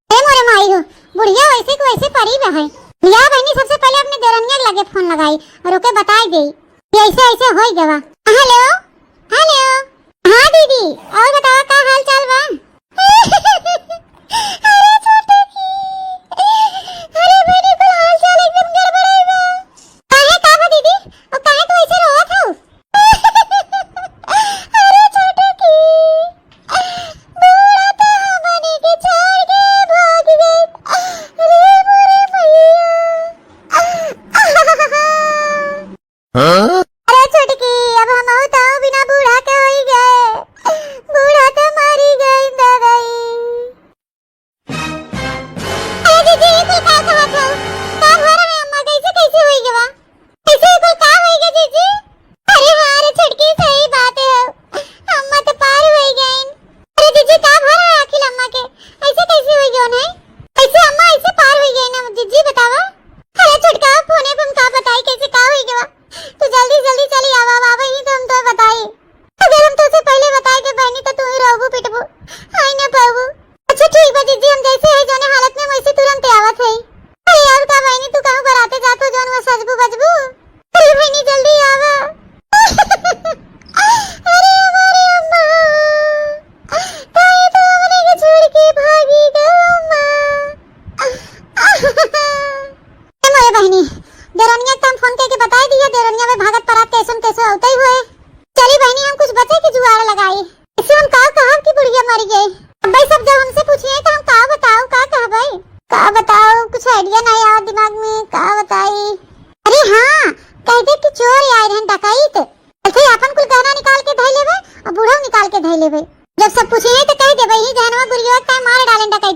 ए मोरे माई हो, बुढ़िया वैसे को वैसे परी बा है। लिया बहनी सबसे पहले अपने देरनिया लगे फोन लगाई और ओके बताई दे कि ऐसे ऐसे होई गवा। हेलो हेलो, हाँ दीदी और बताओ का हाल चाल बा? अरे छोटे की, अरे बहनी को हाल चाल एकदम गड़बड़ाई बा। काहे का बा दीदी, और काहे तो ऐसे रोत हो? अरे छोटे की, बूढ़ा तो हमने के छोड़ के भाग गए। अरे मोरे भैया, अरे छोटे की अब हम तो बिना बूढ़ा के हो ही गए, बूढ़ा तो मारी गई दादाई। अरे दीदी ये कोई का कहा था, का हो रहा है अम्मा, कैसे हुई गवा, कैसे कोई का होई गई जीजी? अरे हाँ रे छटकी सही बात है, अम्मा तो पार हो गई। अरे जीजी का हो रहा है अखिल अम्मा के, ऐसे कैसे हुई गई ना, ऐसे अम्मा ऐसे पार हो गई ना जीजी बतावा। अरे छटका फोने पे हम का बताई कैसे का हुई गवा, तू जल्दी चली आवा बाबा ही तो हम तो बताई, अगर हम तुझसे पहले बताए के बहनी तो तू ही रोबू पिटबू आई ना पाबू। अच्छा ठीक बा जीजी, हम जैसे है जोने हालत में वैसे तुरंत आवत है। अरे यार का बहनी तू कहूं कराते जातो जोन वो सजबू बजबू, अरे बहनी जल्दी आवा। अरे हमारी अम्मा काहे तो हमने के छोड़ के भागी गई अम्मा। ए मोरे बहनी, देरनिया का फोन करके बता दिया, देरनिया में भागत पर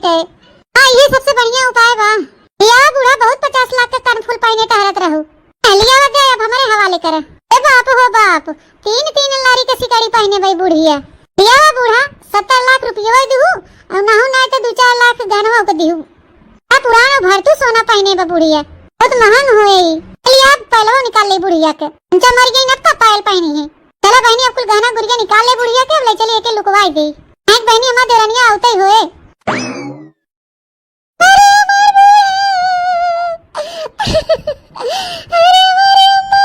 के। हाँ ये सबसे बढ़िया उपाय बा। लिया बूढ़ा बहुत 50 लाख का कर्णफूल पाइने टहरत रहू। लिया दे अब हमारे हवाले कर। ए बाप हो बाप, 3-3 लारी के सिकड़ी पहने भाई बुढ़िया। लिया बूढ़ा 70 लाख रुपया दू और नाहू ना तो 2-4 लाख गहनवा के दिहू। आ पुराना भरतू सोना पहने बा बुढ़िया, बहुत महंग होए। लिया पहलवा निकाल ले बुढ़िया के। अंचा मर गई न पायल पहनी है। चला बहनी अब कुल गहना गुड़िया निकाल ले बुढ़िया के, अब ले चली एके लुकवाई दे। एक बहनी हमार देरनिया आवते होए। अरे मोरे अम्मा,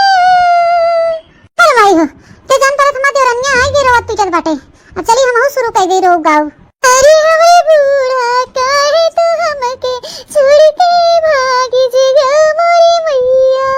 अरे भाई हो ते जान परत हमार देरनिया आई गे रोवत पीटत बाटे। अब चली हमहू शुरू कर दे रोग गाँव। अरे हमें बूढ़ा काहे तू हमके छोड़ के भागी जगा मोरे मैया।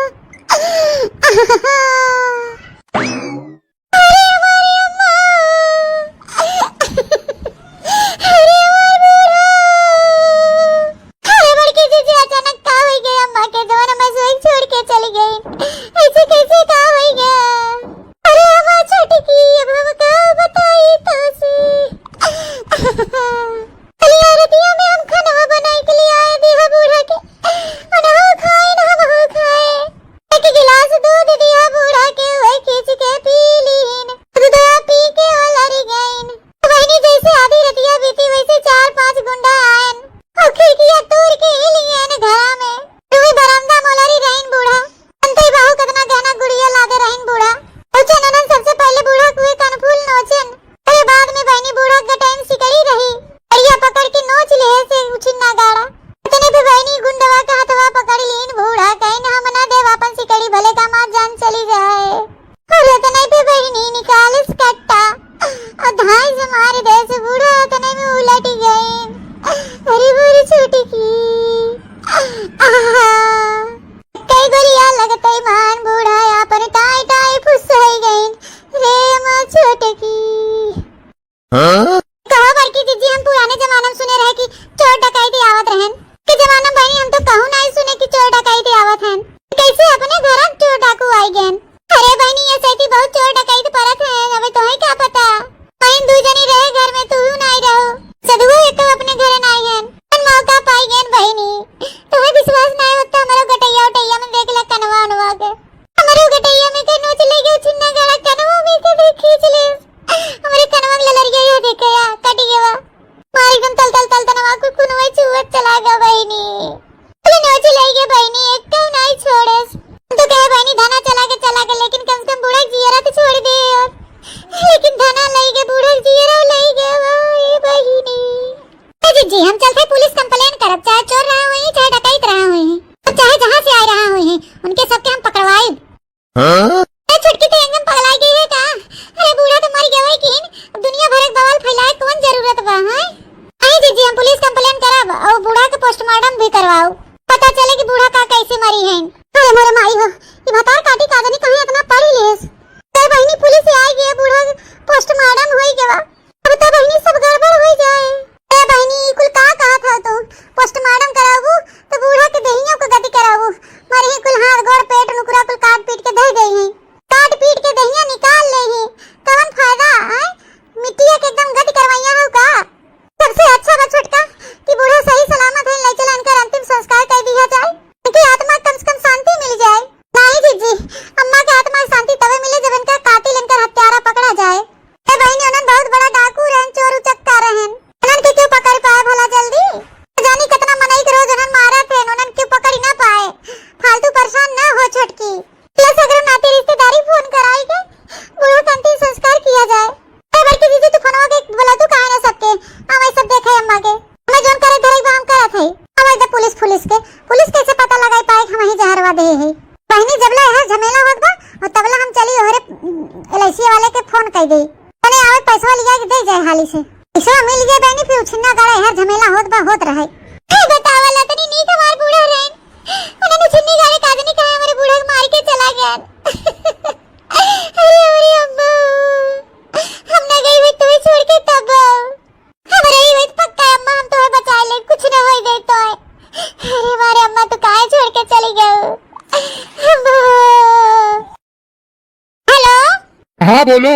हाँ बोलो।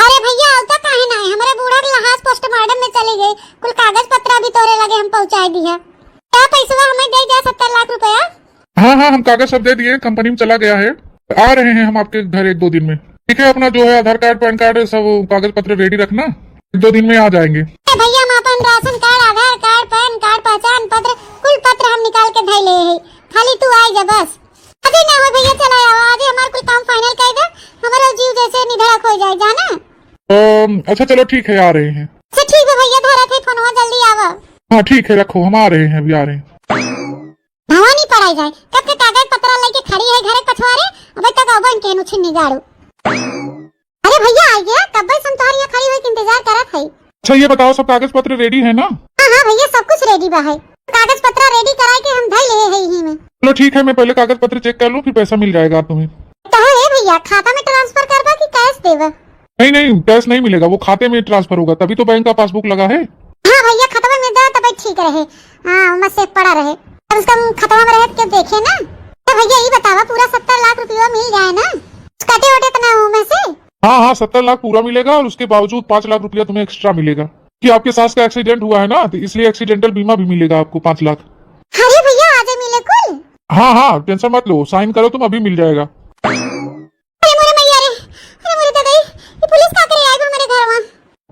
अरे भैया आवता काहे ना है? हमारे बूढ़ा के लहाज पोस्टमार्टम में चले गए, कुल कागज पत्र भी तोरे लगे हम पहुंचा पहुंचा दिया। क्या पैसा हमें दे दिया 70 लाख रुपया? हाँ हाँ, हम कागज सब दे दिए, कंपनी में चला गया है। आ रहे हैं हम आपके घर 1-2 दिन में। ठीक है, अपना जो है आधार कार्ड पैन कार्ड सब कागज पत्र रेडी रखना, 1-2 दिन में आ जाएंगे। भैया हम अपन राशन कार्ड, आधार कार्ड, पैन कार्ड, पहचान पत्र, कुल पत्र हम निकाल के धैले है, खाली तू आई जा बस। अभी ना हो भैया, चला आवा आज हमार कुल काम फाइनल कर दे, हमारा जीव जैसे निधड़क हो जाए जाना। अच्छा चलो ठीक है, आ रहे हैं। अच्छा ठीक है भैया, धरा थे फोनवा, जल्दी आवा। हाँ ठीक है, रखो, हम आ रहे हैं, अभी आ रहे हैं। भवानी पढ़ाई जाए, कब के कागज पत्र लेके खड़ी है घरे पछवारे, अबे तक अबन के नु छिन्नी गाड़ू। अरे भैया आ गया, कब से हम तुम्हारी खड़ी हुई के इंतजार करत है। अच्छा ये बताओ, सब कागज पत्र रेडी है ना? हाँ हाँ भैया, सब कुछ रेडी बा है, कागज पत्र रेडी कराए के हम धैले है ही में। चलो ठीक है, मैं पहले कागज पत्र चेक कर लूँ, फिर पैसा मिल जाएगा तुम्हें। तो है भैया, खाता में ट्रांसफर करवा कि कैश देवा? नहीं नहीं, कैश नहीं मिलेगा, वो खाते में ट्रांसफर होगा, तभी तो बैंक का पासबुक लगा है। हाँ भैया, खाता में दे तब ठीक रहे, हाँ मत से पड़ा रहे, कम से कम खाता में रहे के देखे ना। तो भैया ये बतावा, पूरा 70 लाख रुपया मिल जाए ना? कटे वटे तना हूँ मैं से? हाँ हाँ, 70 लाख पूरा मिलेगा, और उसके बावजूद 5 लाख रुपया तुम्हें एक्स्ट्रा मिलेगा कि आपके सास का एक्सीडेंट हुआ है ना, तो इसलिए एक्सीडेंटल बीमा भी मिलेगा आपको 5 लाख। अरे भैया आज मिले कुल? हाँ हाँ, टेंशन मत लो, साइन करो तुम, अभी मिल जाएगा। अरे मोरे मैया रे, अरे मोरे दादा, ये पुलिस का करे आएगा हमारे घर वहाँ?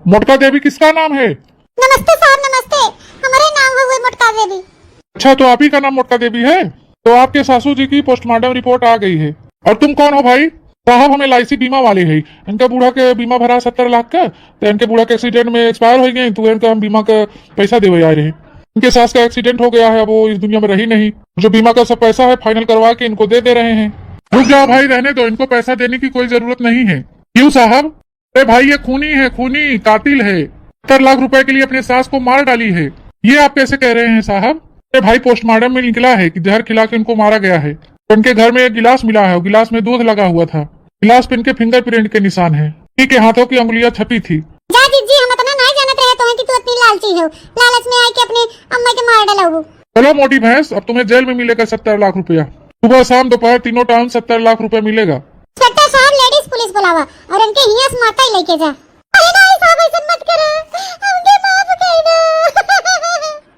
मोटका देवी किसका नाम है? नमस्ते साहब नमस्ते, हमारे नाम है वो मोटका देवी। अच्छा, तो आप ही का नाम मोटका देवी है? तो आपके सासू जी की पोस्टमार्टम रिपोर्ट आ गई है। और तुम कौन हो भाई? साहब हम LIC बीमा वाले हैं, इनका बूढ़ा के बीमा भरा 70 लाख का, तो इनके बूढ़ा के एक्सीडेंट में एक्सपायर हो गए, तो इनका हम बीमा का पैसा देवे आ रहे हैं। इनके सास का एक्सीडेंट हो गया है, वो इस दुनिया में रही नहीं, जो बीमा का सब पैसा है फाइनल करवा के इनको दे रहे हैं। रुक जाओ भाई, रहने दो, इनको पैसा देने की कोई जरूरत नहीं है। क्यों साहब? अरे भाई ये खूनी है, खूनी कातिल है, 70 लाख रुपए के लिए अपने सास को मार डाली है, ये आप कैसे कह रहे हैं साहब? अरे भाई पोस्टमार्टम में निकला है कि जहर खिला के इनको मारा गया है। इनके घर में एक गिलास मिला है, गिलास में दूध लगा हुआ था, गिलास पे इनके फिंगरप्रिंट के निशान है, इनके हाथों की अंगुलियां छपी थी। जा जी, हम इतना नहीं जानते रहे तो कि तू इतनी लालची हो, लालच में आके अपने अम्मा के मार डालो। चलो मोटी भैंस, अब तुम्हें जेल में मिलेगा 70 लाख रुपया, सुबह शाम दोपहर तीनों टाइम 70 लाख रुपया मिलेगा। इंस्पेक्टर साहब, लेडीज पुलिस बुलावा और इनके हिया से माता ही लेके जा। अरे नहीं साहब, ऐसा मत करो, हमके माफ कर दो,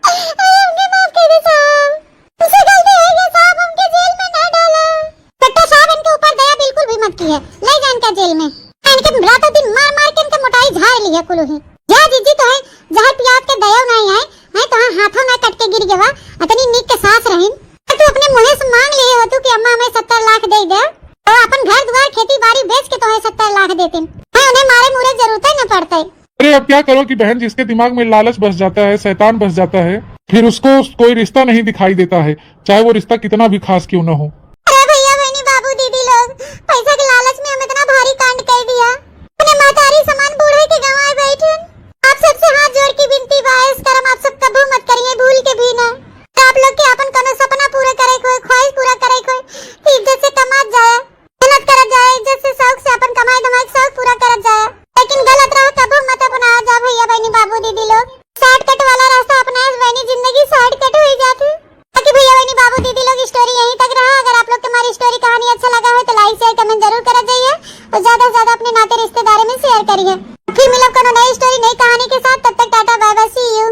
हमके माफ कर दो साहब, मुझसे गलती हो गई साहब, हमके जेल में ना डालो। इंस्पेक्टर साहब, इनके ऊपर दया बिल्कुल भी मत कीजिए, ले जा इनका जेल में, इनके रातों दिन मार मार के इनके मोटाई झाड़ ली है कुल ही। जा जीजी तो है, जहर पियात के दया नहीं आए है तो हाथों में कट के गिर गवा, इतनी नीक के सांस रहीन, तू अपने मुंह से मांग लिए हो तू कि अम्मा हमें 70 लाख दे दे, तो अपन घर द्वार खेती बाड़ी बेच के तो 70 लाख देते, उन्हें मारे मुरे जरूरत ही न पड़ता है। अरे अब क्या करो कि बहन, जिसके दिमाग में लालच बस जाता है, शैतान बस जाता है, फिर उसको कोई रिश्ता नहीं दिखाई देता है, चाहे वो रिश्ता कितना भी खास क्यों न हो। अरे भैया बहनी बाबू दीदी लोग, पैसा के लालच में हम इतना भारी कांड कर दिया, अपने मातारी समान बूढ़े के गंवाए बैठे। आप सबसे हाथ जोड़ के विनती बा, इस कर्म आप सब कबू मत करिए, भूल के भी ना। आप लोग के अपन कोनो सपना पूरा करे कोई ख्वाहिश पूरा करे कोई इज्जत से कमा जाए, मेहनत कर जाए, इज्जत से शौक से अपन कमाई धमाई शौक पूरा कर जाए, लेकिन गलत राह कबू मत अपना जा भैया बहनी बाबू दीदी लोग। शॉर्टकट वाला रास्ता अपना बहनी, जिंदगी शॉर्टकट हो जाती। बाकी भैया बहनी बाबू दीदी लोग, स्टोरी यहीं तक रहा। अगर आप लोग को हमारी स्टोरी कहानी अच्छा लगा हो तो लाइक शेयर कमेंट जरूर कर जाइए, और ज्यादा से ज्यादा अपने नाते रिश्तेदारों में शेयर करिए। फिर मिलब कोनो नई स्टोरी नई कहानी के साथ, तब तक tata bye bye, see you.